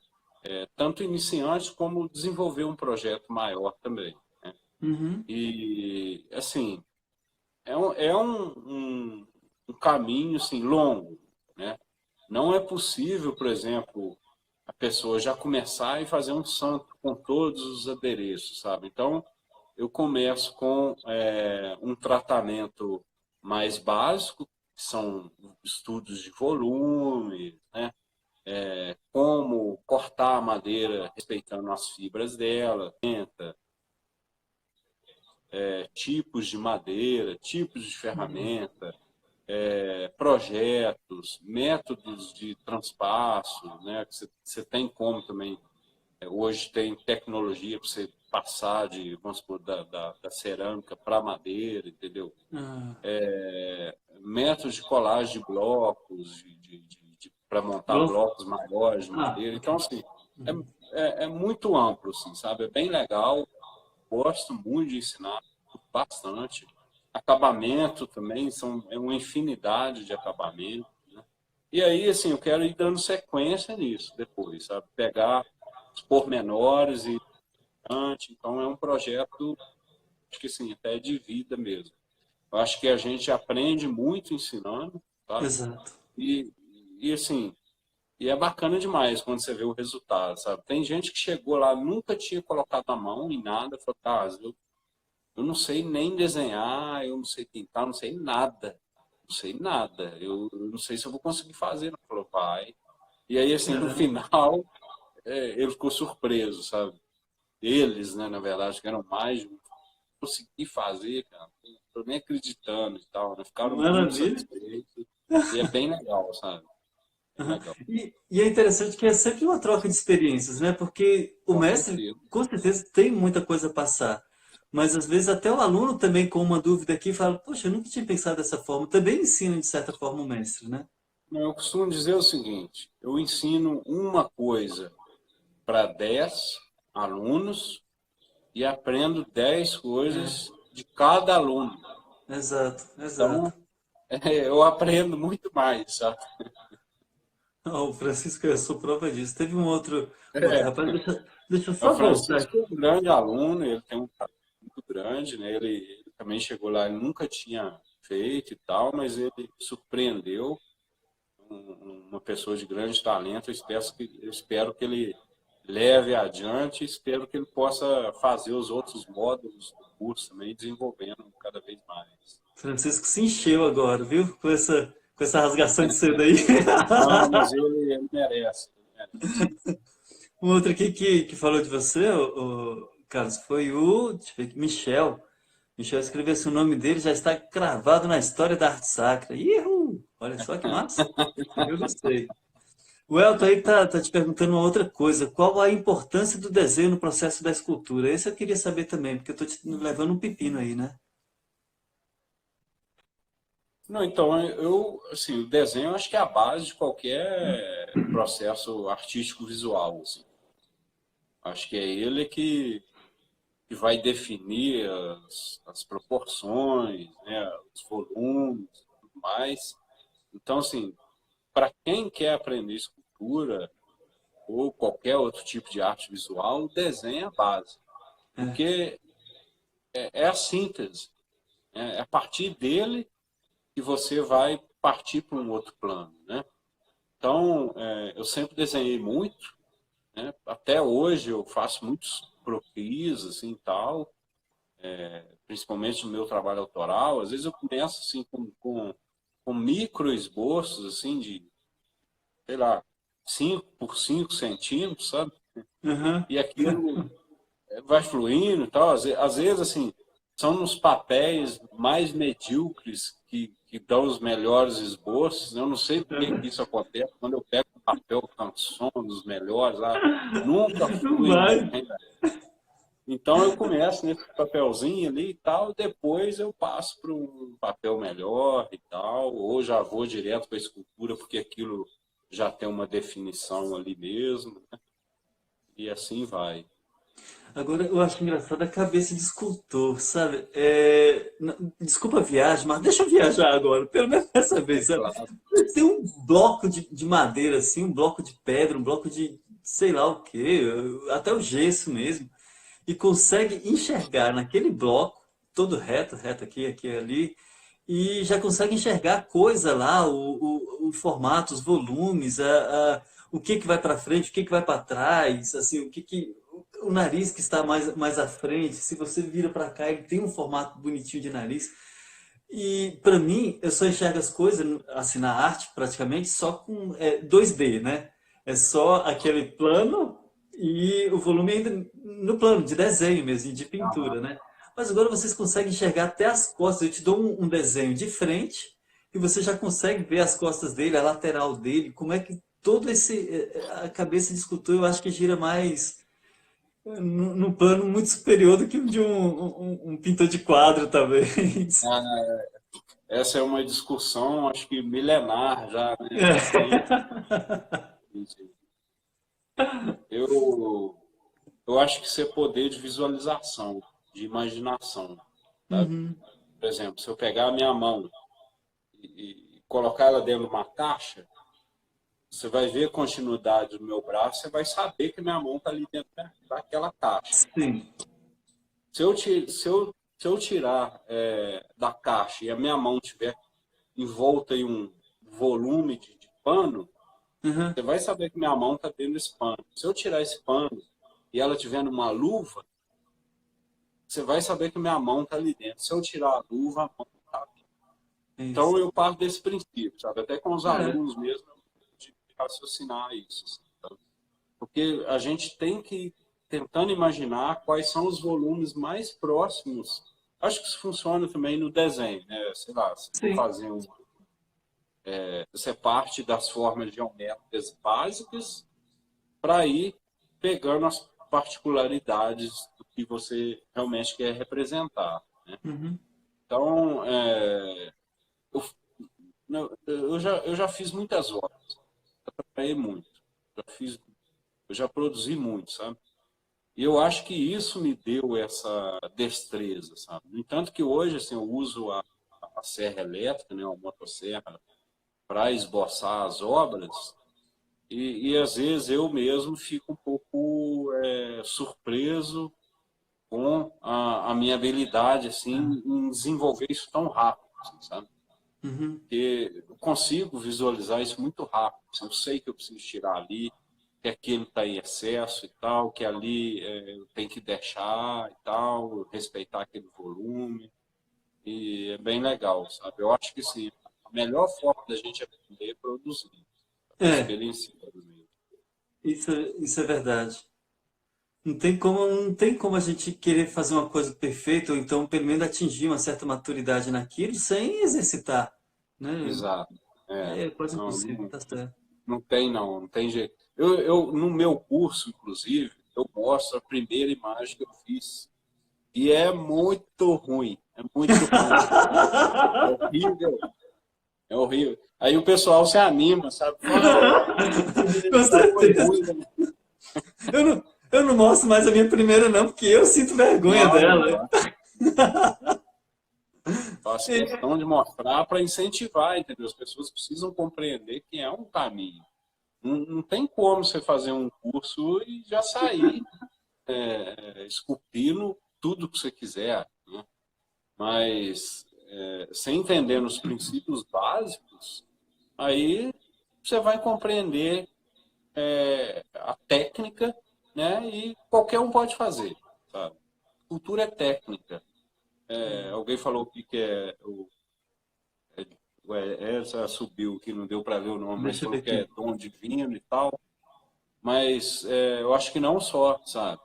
tanto iniciante como desenvolver um projeto maior também, né? Uhum. E, assim, um caminho assim, longo, né? Não é possível, por exemplo, a pessoa já começar e fazer um santo com todos os adereços, sabe? Então, eu começo com um tratamento mais básico, que são estudos de volume, né? Como cortar a madeira respeitando as fibras dela, tipos de madeira, tipos de ferramenta, projetos, métodos de transpasso, né? Que você tem como também. Hoje tem tecnologia para você passar vamos supor, da cerâmica para a madeira, entendeu? Ah, Métodos de colagem de blocos, para montar bloco. blocos maiores de Ah, madeira. ok. Então, assim, é muito amplo, assim, sabe? É bem legal. Gosto muito de ensinar, bastante. Acabamento também, é uma infinidade de acabamento, né? E aí, assim, eu quero ir dando sequência nisso depois, sabe? Pegar os pormenores e então é um projeto, acho que assim, até de vida mesmo. Eu acho que a gente aprende muito ensinando, tá? Exato. E, e assim, e é bacana demais quando você vê o resultado, sabe? Tem gente que chegou lá, nunca tinha colocado a mão em nada, falou, tá, eu não sei nem desenhar, eu não sei pintar, não sei nada. Não sei nada. Eu não sei se eu vou conseguir fazer. Ele falou, vai. E aí, assim, no Caramba. final, ele ficou surpreso, sabe? Eles, né, na verdade, que eram mais de um, consegui fazer, cara. Não tô nem acreditando e tal, né? Ficaram muito Maravilha. satisfeitos. E é bem legal, sabe? Bem Aham. legal. E é interessante que é sempre uma troca de experiências, né? Porque o Com mestre, certeza. com certeza, tem muita coisa a passar. Mas às vezes até o aluno também com uma dúvida aqui fala, poxa, eu nunca tinha pensado dessa forma. Também ensina de certa forma o mestre, né? Eu costumo dizer o seguinte: eu ensino uma coisa para 10 alunos e aprendo 10 É, coisas de cada aluno. exato, exato. Então, eu aprendo muito mais, sabe? Ó, o Francisco, eu sou prova disso. Teve um outro rapaz, deixa eu O só voltar. Francisco é um grande aluno, ele tem um talento muito grande, né? Ele também chegou lá, ele nunca tinha feito e tal, mas ele surpreendeu uma pessoa de grande talento. Eu espero que ele leve adiante, espero que ele possa fazer os outros módulos do curso também, desenvolvendo cada vez mais. Francisco se encheu agora, viu? Com com essa rasgação de seda aí. Não, mas ele merece. Ele merece. Um outro aqui que falou de você, Carlos, foi o, deixa eu ver aqui, Michel. Michel escreveu assim, o nome dele já está cravado na história da arte sacra. Ihu! Olha só que massa. Eu gostei. O Elton aí tá te perguntando uma outra coisa. Qual a importância do desenho no processo da escultura? Esse eu queria saber também, porque eu tô te levando um pepino aí, né? Não, então, assim, o desenho eu acho que é a base de qualquer processo artístico visual, assim. Acho que é ele que vai definir as proporções, né, os volumes, tudo mais. Então, assim, para quem quer aprender escultura ou qualquer outro tipo de arte visual, o desenho é a base, É. porque é a síntese, né? É a partir dele que você vai partir para um outro plano, né? Então, eu sempre desenhei muito, né? Até hoje eu faço muitos croquis, assim, tal, principalmente no meu trabalho autoral. Às vezes eu começo assim com micro esboços, assim, de, sei lá, 5 por 5 centímetros, sabe? Aham. E aquilo vai fluindo e tal. Às vezes, assim, são nos papéis mais medíocres que dão os melhores esboços. Eu não sei por que isso acontece. Quando eu pego um papel canção dos melhores, lá, nunca Não flui vai. bem. Então eu começo nesse papelzinho ali e tal, depois eu passo para um papel melhor e tal, ou já vou direto para a escultura, porque aquilo já tem uma definição ali mesmo, né? E assim vai. Agora, eu acho engraçado a cabeça de escultor, sabe? Desculpa a viagem, mas deixa eu viajar agora, pelo menos dessa vez, sabe? Claro. Tem um bloco de madeira, assim, um bloco de pedra, um bloco de sei lá o quê, até o gesso mesmo, e consegue enxergar naquele bloco, todo reto, reto aqui, aqui e ali, e já consegue enxergar a coisa lá, o formato, os volumes, o que que vai para frente, o que que vai para trás, assim, o nariz que está mais à frente, se você vira para cá, ele tem um formato bonitinho de nariz. E para mim, eu só enxergo as coisas, assim, na arte praticamente, só com 2D, né? É só aquele plano e o volume ainda no plano, de desenho mesmo, de pintura, né? Mas agora vocês conseguem enxergar até as costas. Eu te dou um desenho de frente e você já consegue ver as costas dele, a lateral dele, como é que todo a cabeça de escultor eu acho que gira mais num plano muito superior do que o de um pintor de quadro, talvez. Ah, essa é uma discussão, acho que milenar já, né, recente. Eu, eu acho que isso é poder de visualização, de imaginação, sabe? Uhum. Por exemplo, se eu pegar a minha mão e colocar ela dentro de uma caixa, você vai ver a continuidade do meu braço, você vai saber que minha mão está ali dentro daquela caixa. Sim. Se eu tirar da caixa e a minha mão tiver envolta em um volume de pano, Uhum. você vai saber que minha mão está dentro desse pano. Se eu tirar esse pano e ela tiver numa luva, você vai saber que minha mão está ali dentro. Se eu tirar a luva, a mão não está. Isso. Então eu parto desse princípio, sabe? Até com os É. alunos mesmo, de raciocinar isso. Sabe? Porque a gente tem que ir tentando imaginar quais são os volumes mais próximos. Acho que isso funciona também no desenho, né? Sei lá, se for Sim. fazer você parte das formas geométricas básicas para ir pegando as particularidades do que você realmente quer representar, né? Uhum. Então, eu, eu já fiz muitas obras, já trabalhei muito, já fiz, eu já produzi muito, sabe? E eu acho que isso me deu essa destreza, sabe? No entanto que hoje, assim, eu uso a serra elétrica, né, a motosserra, para esboçar as obras, e às vezes eu mesmo fico um pouco surpreso com a minha habilidade, assim, em desenvolver isso tão rápido, assim, sabe? Uhum. Porque eu consigo visualizar isso muito rápido. Assim, eu sei que eu preciso tirar ali, que aquilo está em excesso e tal, que ali eu tenho que deixar e tal, respeitar aquele volume. E é bem legal, sabe? Eu acho que sim, a melhor forma da gente aprender é produzir, É, experienciando mesmo. isso é verdade. Não tem como a gente querer fazer uma coisa perfeita, ou então pelo menos atingir uma certa maturidade naquilo sem exercitar, né? Exato. É, É quase não, impossível, não, tá certo. não tem jeito. No meu curso, inclusive, eu mostro a primeira imagem que eu fiz. E é muito ruim. É muito ruim. É horrível. É horrível. Aí o pessoal se anima, sabe? Fala, Com tá, foi certeza. ruim, né? Eu não mostro mais a minha primeira, não, porque eu sinto vergonha Não, dela. eu faço questão de mostrar para incentivar, entendeu? As pessoas precisam compreender que é um caminho. Não tem como você fazer um curso e já sair esculpindo tudo que você quiser, né? Mas sem entender os princípios básicos, aí você vai compreender a técnica, né? E qualquer um pode fazer, sabe? Cultura é técnica. Alguém falou que essa subiu, que não deu para ver o nome, mas Deixa eu ver falou que aqui. é dom divino e tal. Mas eu acho que não só, sabe?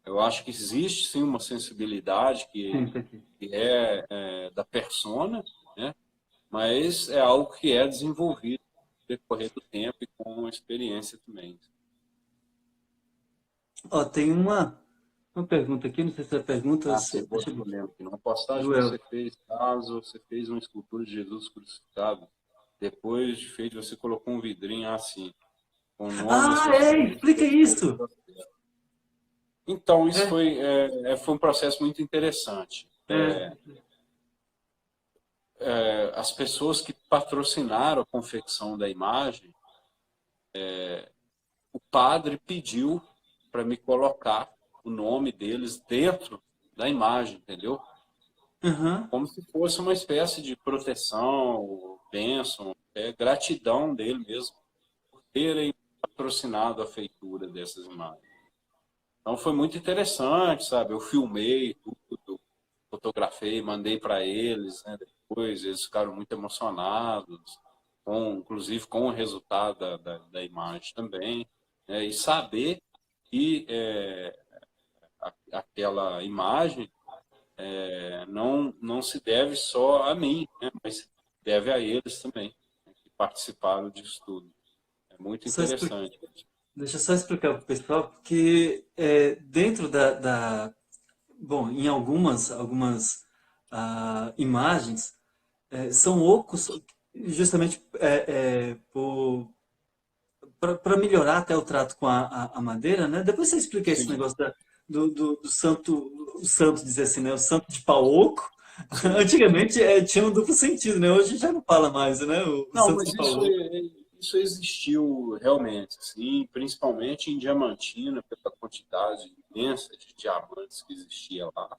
Eu acho que existe sim uma sensibilidade Sim, tá aqui. que é da persona, né? Mas é algo que é desenvolvido no decorrer do tempo e com a experiência também. Ó, tem uma pergunta aqui, não sei se é pergunta, Ah, chegou deixa aqui, eu eu ver. lembro que numa postagem Do que El. você fez, caso você fez uma escultura de Jesus crucificado, depois de feito você colocou um vidrinho assim, com o nome Ah, é, associado e explica colocou no isso. processo. Então, isso É, foi um processo muito interessante. é. As pessoas que patrocinaram a confecção da imagem, o padre pediu para me colocar o nome deles dentro da imagem, entendeu? Aham. Como se fosse uma espécie de proteção, bênção, gratidão dele mesmo por terem patrocinado a feitura dessas imagens. Então foi muito interessante, sabe? Eu filmei tudo, fotografei, mandei para eles, né? Depois eles ficaram muito emocionados, inclusive com o resultado da imagem também, né? E saber que aquela imagem não se deve só a mim, né? Mas se deve a eles também, né? Que participaram disso tudo. É muito Só expli- interessante. Deixa eu só explicar para o pessoal, porque dentro bom, em algumas imagens, são ocos justamente para melhorar até o trato com a madeira, né? Depois você explica esse Sim, negócio do santo, o santo dizer assim, né? O santo de pau oco. sim. Antigamente tinha um duplo sentido, né? Hoje já não fala mais, né? O Não, santo mas de pau oco. isso existiu realmente, assim, principalmente em Diamantina, pela quantidade imensa de diamantes que existia lá.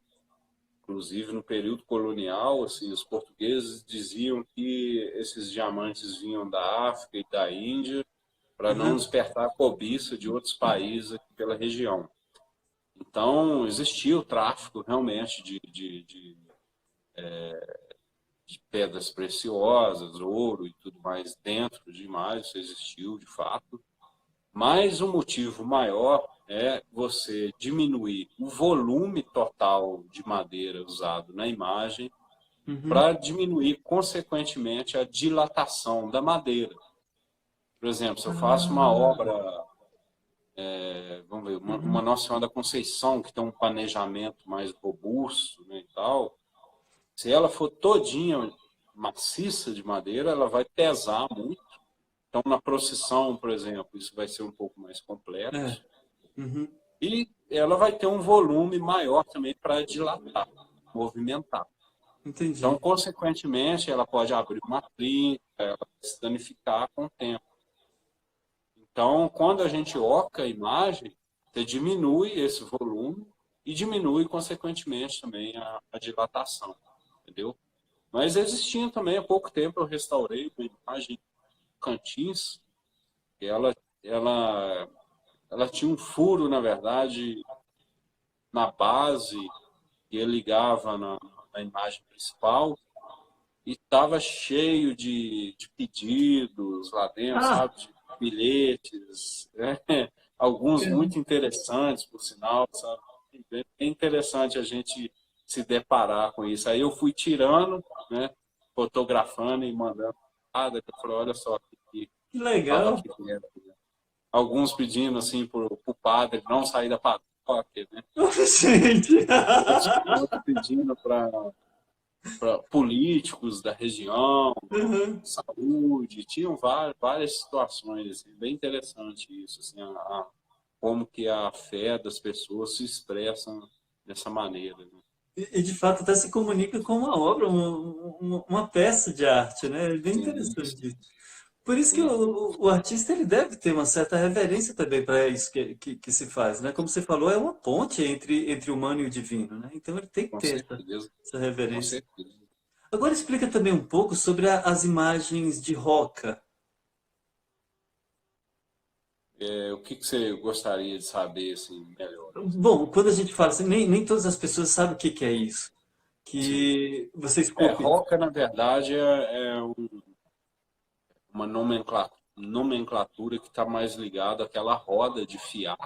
Inclusive, no período colonial, assim, os portugueses diziam que esses diamantes vinham da África e da Índia para não Aham. despertar a cobiça de outros países aqui pela região. Então, existia o tráfico realmente de pedras preciosas, ouro e tudo mais dentro de imagens, isso existiu de fato. Mas o motivo maior é você diminuir o volume total de madeira usado na imagem Uhum. para diminuir, consequentemente, a dilatação da madeira. Por exemplo, se eu faço uma Ah, obra, vamos ver, uma uhum. Nossa Senhora da Conceição, que tem um planejamento mais robusto, né, e tal, se ela for todinha maciça de madeira, ela vai pesar muito. Então, na procissão, por exemplo, isso vai ser um pouco mais É. complexo. Uhum. E ela vai ter um volume maior também para dilatar, movimentar. Então, Entendi. consequentemente, ela pode abrir uma trinca, ela vai se danificar com o tempo. Então, quando a gente oca a imagem, você diminui esse volume e diminui, consequentemente, também a dilatação, entendeu? Mas existia também, há pouco tempo, eu restaurei uma imagem de Cantins, que ela tinha um furo, na verdade, na base, que ele ligava na imagem principal, e tava cheio de pedidos lá dentro, Ah, sabe? De bilhetes, né? Alguns muito interessantes, por sinal, sabe? É interessante a gente se deparar com isso. Aí eu fui tirando, né? Fotografando e mandando. Eu falei, olha só, que que estava legal. aqui dentro. Né? Alguns pedindo assim para o padre não sair da paróquia, né? Gente. Outro pedindo para políticos da região, Uhum. saúde, tinham várias situações, assim, bem interessante isso, assim, como que a fé das pessoas se expressa dessa maneira. Né? E, de fato até se comunica com uma obra, uma peça de arte, né? É bem Sim, interessante isso. Por isso que sim, o artista ele deve ter uma certa reverência também para isso que se faz, né? Como você falou, é uma ponte entre o humano e o divino, né? Então ele tem que com ter certeza, essa com reverência. certeza. Agora explica também um pouco sobre as imagens de roca. O que que você gostaria de saber assim, melhor? Bom, quando a gente fala assim, nem todas as pessoas sabem o que é isso. Sim. Que vocês copiam. Roca, na verdade, uma nomenclatura que está mais ligada àquela roda de fiar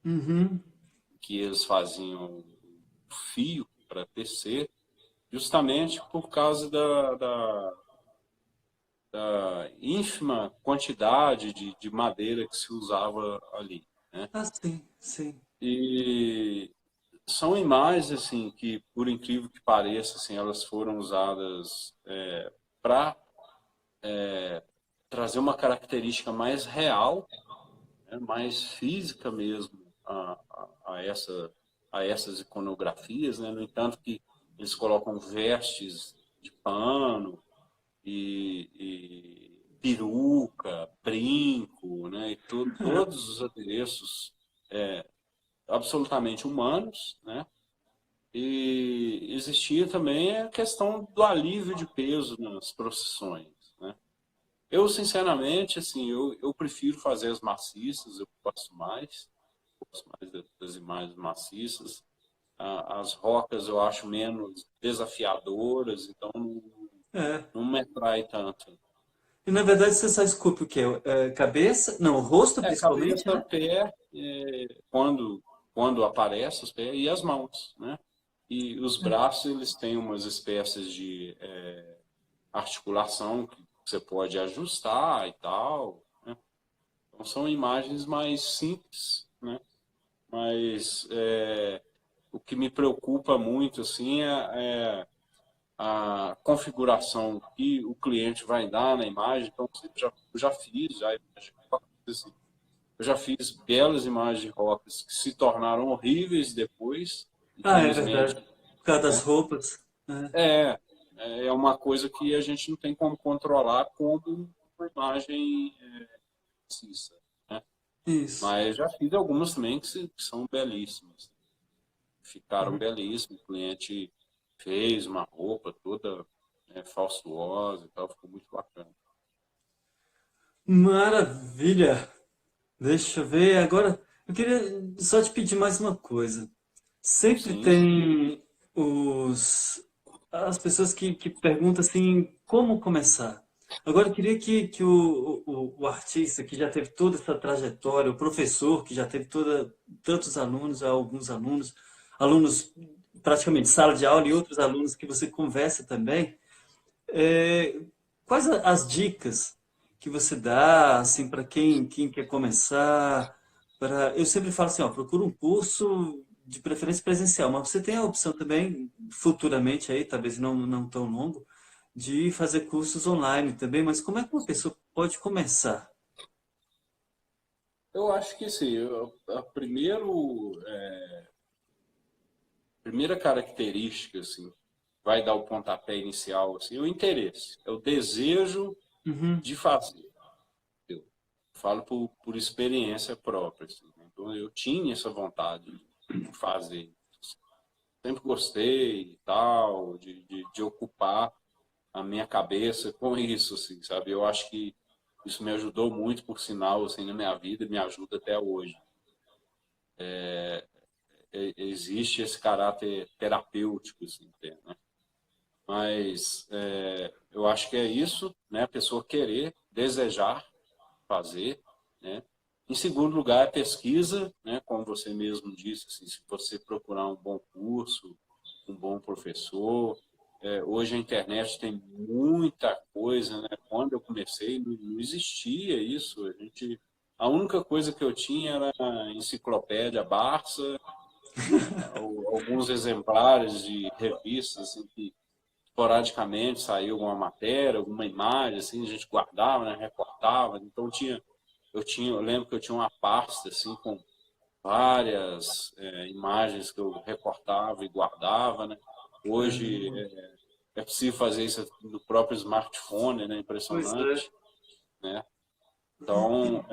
Uhum. que eles faziam o fio para tecer, justamente por causa da ínfima quantidade de madeira que se usava ali. Né? Ah, sim, sim. E são imagens assim que, por incrível que pareça, assim, elas foram usadas para trazer uma característica mais real, né, mais física mesmo a essas iconografias. Né? No entanto, que eles colocam vestes de pano e peruca, brinco, né? E todos os adereços absolutamente humanos, né? E existia também a questão do alívio de peso nas procissões, né? Eu, sinceramente, assim, eu prefiro fazer as maciças, eu gosto mais das imagens maciças. As rocas eu acho menos desafiadoras, então É. não me atrai tanto. E na verdade você só esculpe o quê? Cabeça? Não, o rosto principalmente, Cabeça, né? pé, quando aparece os pés, e as mãos, né? E os braços, eles têm umas espécies de articulação que você pode ajustar e tal, né? Então são imagens mais simples, né? Mas o que me preocupa muito assim é a configuração que o cliente vai dar na imagem. Então eu já fiz, assim, eu já fiz belas imagens de rocas que se tornaram horríveis depois, Ah, é infelizmente. verdade. Por causa das Né? roupas. É. É, é uma coisa que a gente não tem como controlar como uma imagem precisa. Né? Isso. Mas já fiz algumas também que são belíssimas. Ficaram Uhum. belíssimas. O cliente fez uma roupa toda falsuosa e tal, ficou muito bacana. Maravilha! Deixa eu ver. Agora, eu queria só te pedir mais uma coisa. Sempre Sim, sim. tem as pessoas que perguntam assim, como começar? Agora, eu queria que o artista que já teve toda essa trajetória, o professor que já teve tantos alunos, alguns alunos, alunos praticamente sala de aula e outros alunos que você conversa também, é, quais as dicas que você dá assim para quem quer começar? Eu sempre falo assim, ó, procura um curso de preferência presencial, mas você tem a opção também futuramente aí, talvez não tão longo, de fazer cursos online também. Mas como é que uma pessoa pode começar? Eu acho que sim. Primeira característica assim, vai dar o pontapé inicial assim, é o interesse, é o desejo Uhum. de fazer. Eu falo por experiência própria. Assim, né? Então, eu tinha essa vontade de fazer. Sempre gostei e tal, de ocupar a minha cabeça com isso, assim, sabe? Eu acho que isso me ajudou muito, por sinal, assim, na minha vida e me ajuda até hoje. Existe esse caráter terapêutico, assim, né? Mas eu acho que é isso, né? A pessoa querer, desejar fazer, né? Em segundo lugar, a pesquisa, né? Como você mesmo disse, assim, se você procurar um bom curso, um bom professor, hoje a internet tem muita coisa, né? Quando eu comecei, não existia isso. A única coisa que eu tinha era a enciclopédia Barça, alguns exemplares de revistas assim, que esporadicamente saiu alguma matéria, alguma imagem, assim, a gente guardava, né, recortava. Então eu lembro que eu tinha uma pasta assim com várias imagens que eu recortava e guardava, né? Hoje Caramba. é possível fazer isso no próprio smartphone, né? Pois é. Impressionante, né? Então,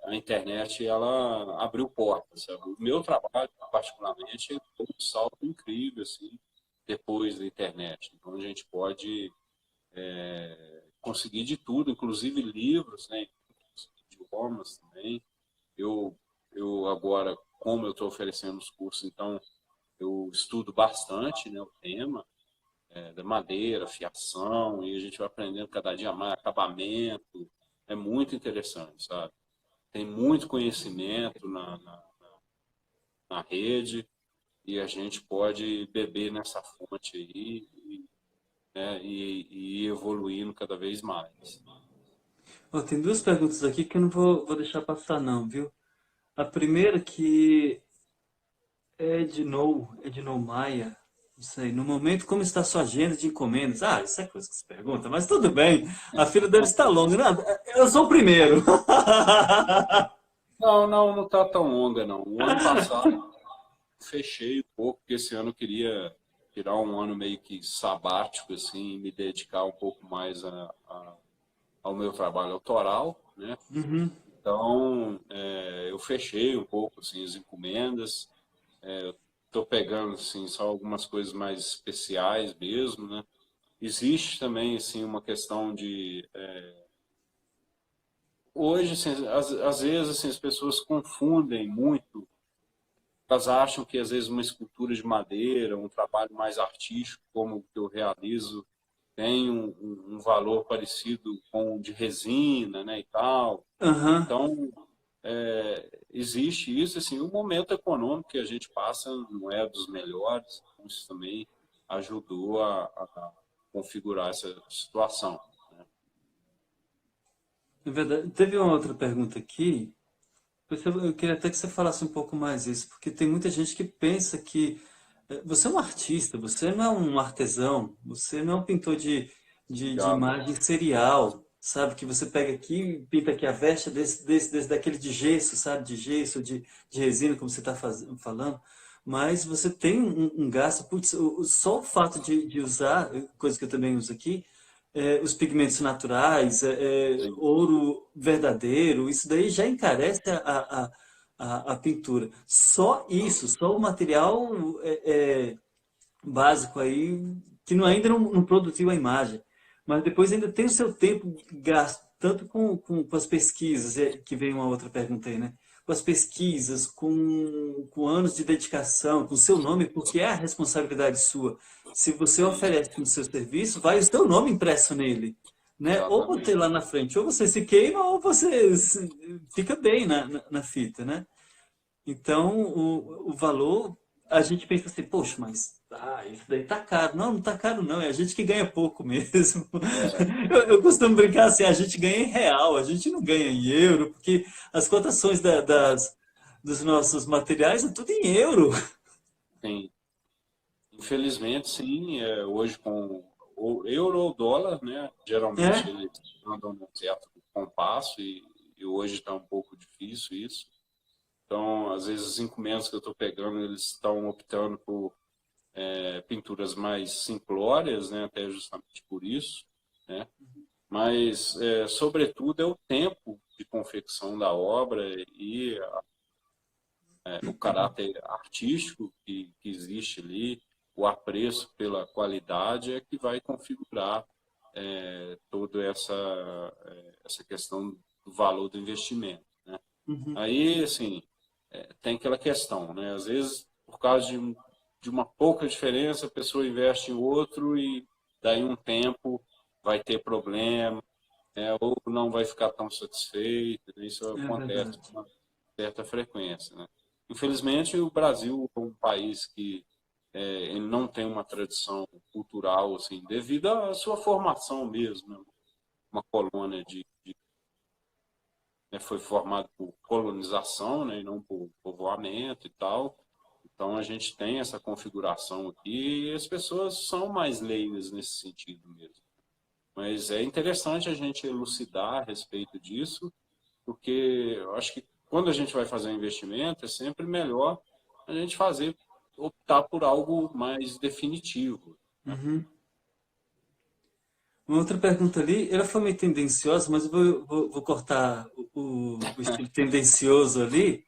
a internet, ela abriu portas, sabe? O meu trabalho, particularmente, foi um salto incrível, assim, depois da internet. Então, a gente pode conseguir de tudo, inclusive livros, né? Idiomas também. Eu, eu agora, como eu estou oferecendo os cursos, então, eu estudo bastante, né, o tema da madeira, fiação, e a gente vai aprendendo cada dia mais acabamento. É muito interessante, sabe? Tem muito conhecimento na rede e a gente pode beber nessa fonte aí, né, e ir evoluindo cada vez mais. Ó, tem duas perguntas aqui que eu não vou deixar passar não, viu? A primeira que é Ednou Maia, não sei, no momento como está a sua agenda de encomendas? Ah, isso é coisa que se pergunta, mas tudo bem, a fila deve estar longa. Não, eu sou o primeiro. Não está tão longa, não. O ano passado fechei um pouco, porque esse ano eu queria tirar um ano meio que sabático, assim, e me dedicar um pouco mais ao meu trabalho autoral, né? Uhum. Então, eu fechei um pouco, assim, as encomendas. Estou pegando, assim, só algumas coisas mais especiais mesmo, né? Existe também, assim, uma questão de... Hoje, assim, às vezes, assim, as pessoas confundem muito. Elas acham que, às vezes, uma escultura de madeira, um trabalho mais artístico, como o que eu realizo, tem um valor parecido com o de resina, né, e tal. Aham. Então, existe isso, assim, o momento econômico que a gente passa não é dos melhores, então isso também ajudou a configurar essa situação, né? É verdade. Teve uma outra pergunta aqui. Eu queria até que você falasse um pouco mais isso, porque tem muita gente que pensa que você é um artista, você não é um artesão, você não é um pintor de Obrigado. imagem serial, sabe? Que você pega aqui, pinta aqui a veste daquele de gesso, sabe? De gesso, de resina, como você está falando. Mas você tem um gasto, putz, só o fato de usar, coisa que eu também uso aqui, os pigmentos naturais, Sim, ouro verdadeiro, isso daí já encarece a pintura. Só isso, só o material básico aí, que ainda não produziu a imagem. Mas depois ainda tem o seu tempo gasto, tanto com as pesquisas, que vem uma outra pergunta aí, né? Com as pesquisas, com anos de dedicação, com o seu nome, porque é a responsabilidade sua. Se você sim, oferece no seu serviço, vai o seu nome impresso nele. Né? Ou exatamente. você lá na frente, ou você se queima, ou você fica bem na fita, né? Então, o valor, a gente pensa assim, poxa, mas isso daí tá caro. Não, não tá caro não, é a gente que ganha pouco mesmo. É, Eu costumo brincar assim, a gente ganha em real, a gente não ganha em euro, porque as cotações dos nossos materiais é tudo em euro. sim. Infelizmente, sim, hoje com o euro ou dólar, né, geralmente É, eles andam num certo compasso e hoje está um pouco difícil isso. Então, às vezes, as encomendas que eu estou pegando, eles estão optando por pinturas mais simplórias, né, até justamente por isso, né? Mas, sobretudo, é o tempo de confecção da obra e o caráter artístico que existe ali, o apreço pela qualidade é que vai configurar toda essa questão do valor do investimento, né? uhum, Aí, assim, tem aquela questão, né? Às vezes, por causa de uma pouca diferença, a pessoa investe em outro e daí um tempo vai ter problema, ou não vai ficar tão satisfeito, né? Isso É acontece verdade. com uma certa frequência, né? Infelizmente, o Brasil é um país que ele não tem uma tradição cultural, assim, devido à sua formação mesmo, né? Uma colônia foi formado por colonização, né, e não por povoamento e tal. Então a gente tem essa configuração aqui e as pessoas são mais leigas nesse sentido mesmo. Mas é interessante a gente elucidar a respeito disso, porque eu acho que quando a gente vai fazer um investimento é sempre melhor a gente optar por algo mais definitivo. Uhum. Uma outra pergunta ali, ela foi meio tendenciosa, mas eu vou cortar o estilo tendencioso ali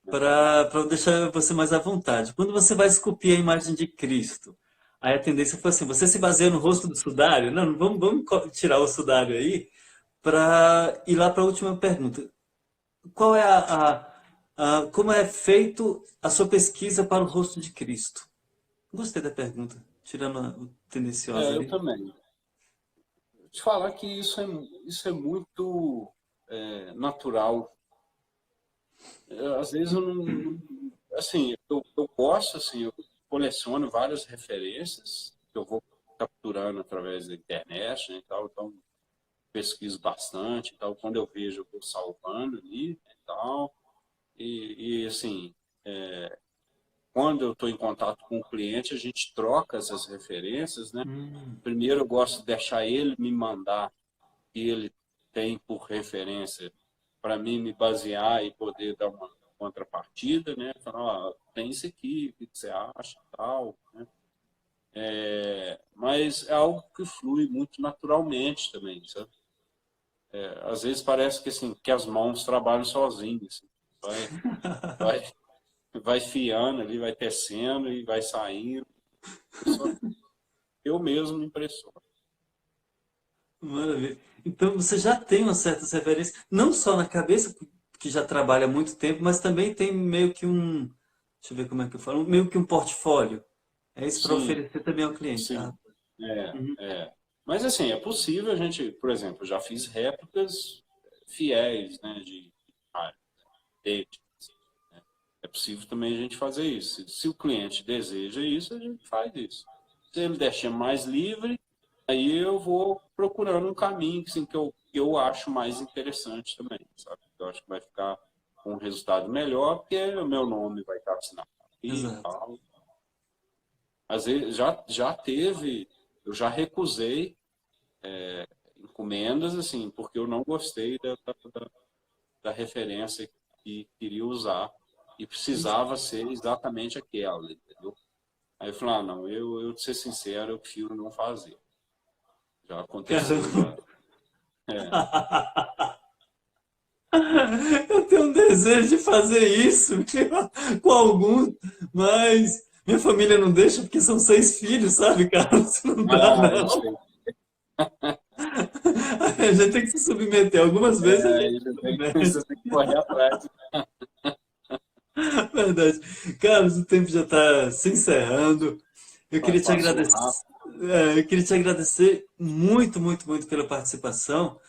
para deixar você mais à vontade. Quando você vai esculpir a imagem de Cristo, aí a tendência foi assim, você se baseia no rosto do sudário? Não, vamos tirar o sudário aí para ir lá para a última pergunta. Qual é como é feito a sua pesquisa para o rosto de Cristo? Gostei da pergunta, tirando o tendenciosa Eu ali. também. Te falar que isso é muito natural. Às vezes eu não, assim, eu gosto, assim, eu coleciono várias referências que eu vou capturando através da internet, né, e tal, então pesquiso bastante, e tal, quando eu vejo eu vou salvando ali, e tal, e assim, quando eu estou em contato com o cliente, a gente troca essas referências, né? Hum, Primeiro eu gosto de deixar ele me mandar o que ele tem por referência para mim me basear e poder dar uma contrapartida, né? Falar, ó, tem isso aqui, o que você acha, tal, né? Mas é algo que flui muito naturalmente também, sabe? Às vezes parece que assim que as mãos trabalham sozinhas, assim. vai, vai, vai fiando ali, vai tecendo e vai saindo. Eu mesmo me impressiono. maravilha. Então você já tem uma certa referência, não só na cabeça, que já trabalha há muito tempo, mas também tem meio que um, deixa eu ver como é que eu falo, meio que um portfólio. É isso para Sim, oferecer também ao cliente. Ah, sim. É, uhum. é. Mas assim, é possível a gente, por exemplo, já fiz réplicas fiéis, né, de é possível também a gente fazer isso. Se o cliente deseja isso, a gente faz isso. Se ele deixa mais livre, aí eu vou procurando um caminho assim, que eu acho mais interessante também, sabe? Eu acho que vai ficar com um resultado melhor, porque o meu nome vai estar assinado aqui e Exato. tal. Às vezes já teve, eu já recusei encomendas, assim, porque eu não gostei da referência que queria usar e precisava ser exatamente aquela, entendeu? Aí eu falei, não, eu de ser sincero, eu prefiro não fazer. Já aconteceu, Caramba. já. É. Eu tenho um desejo de fazer isso com alguns, mas minha família não deixa porque são 6 filhos, sabe, cara? Isso não dá, Ah, eu não. sei. A gente tem que se submeter. Algumas vezes a gente Aí se você submete. tem que correr atrás. Verdade. Carlos, o tempo já está se encerrando. Eu queria te Passou agradecer, rápido. eu queria te agradecer muito, muito, muito pela participação.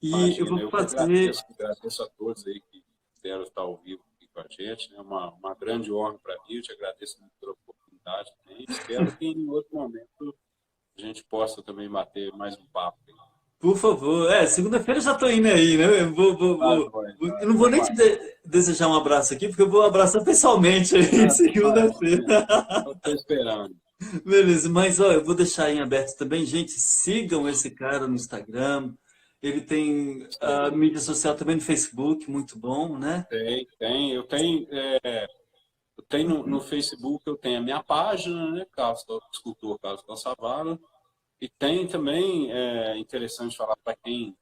E eu Imagina, vou eu que fazer. agradeço a todos aí que puderam estar ao vivo aqui com a gente. É uma grande honra para mim, eu te agradeço muito pela oportunidade também. Espero que em outro momento a gente possa também bater mais um papo. Por favor. Segunda-feira eu já tô indo aí, né? Tá, joia, Eu tá, não vou vamos nem te marcar. desejar um abraço aqui, porque eu vou abraçar pessoalmente aí Ah, segunda-feira. imagina. Eu estou esperando. Beleza, mas ó, eu vou deixar em aberto também, gente. Sigam esse cara no Instagram. Ele tem Isso a aí. mídia social também no Facebook, muito bom, né? Tem. Eu tenho no Facebook, eu tenho a minha página, né? Escultor Carlos Cansavara. E tem também, interessante falar para quem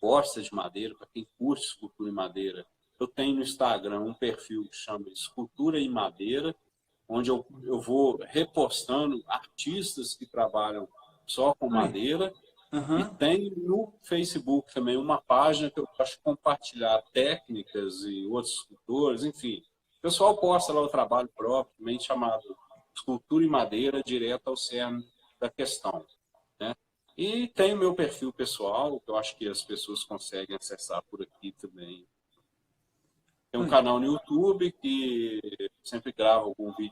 gosta de madeira, para quem curte escultura em madeira. Eu tenho no Instagram um perfil que chama Escultura em Madeira, onde eu vou repostando artistas que trabalham só com Aí. madeira. E Aham. tem no Facebook também uma página que eu gosto de compartilhar técnicas e outros escultores, enfim. O pessoal posta lá o trabalho próprio, também chamado Escultura em Madeira, direto ao cerne da questão. E tem o meu perfil pessoal, que eu acho que as pessoas conseguem acessar por aqui também. Tem um Oi. canal no YouTube que sempre gravo algum vídeo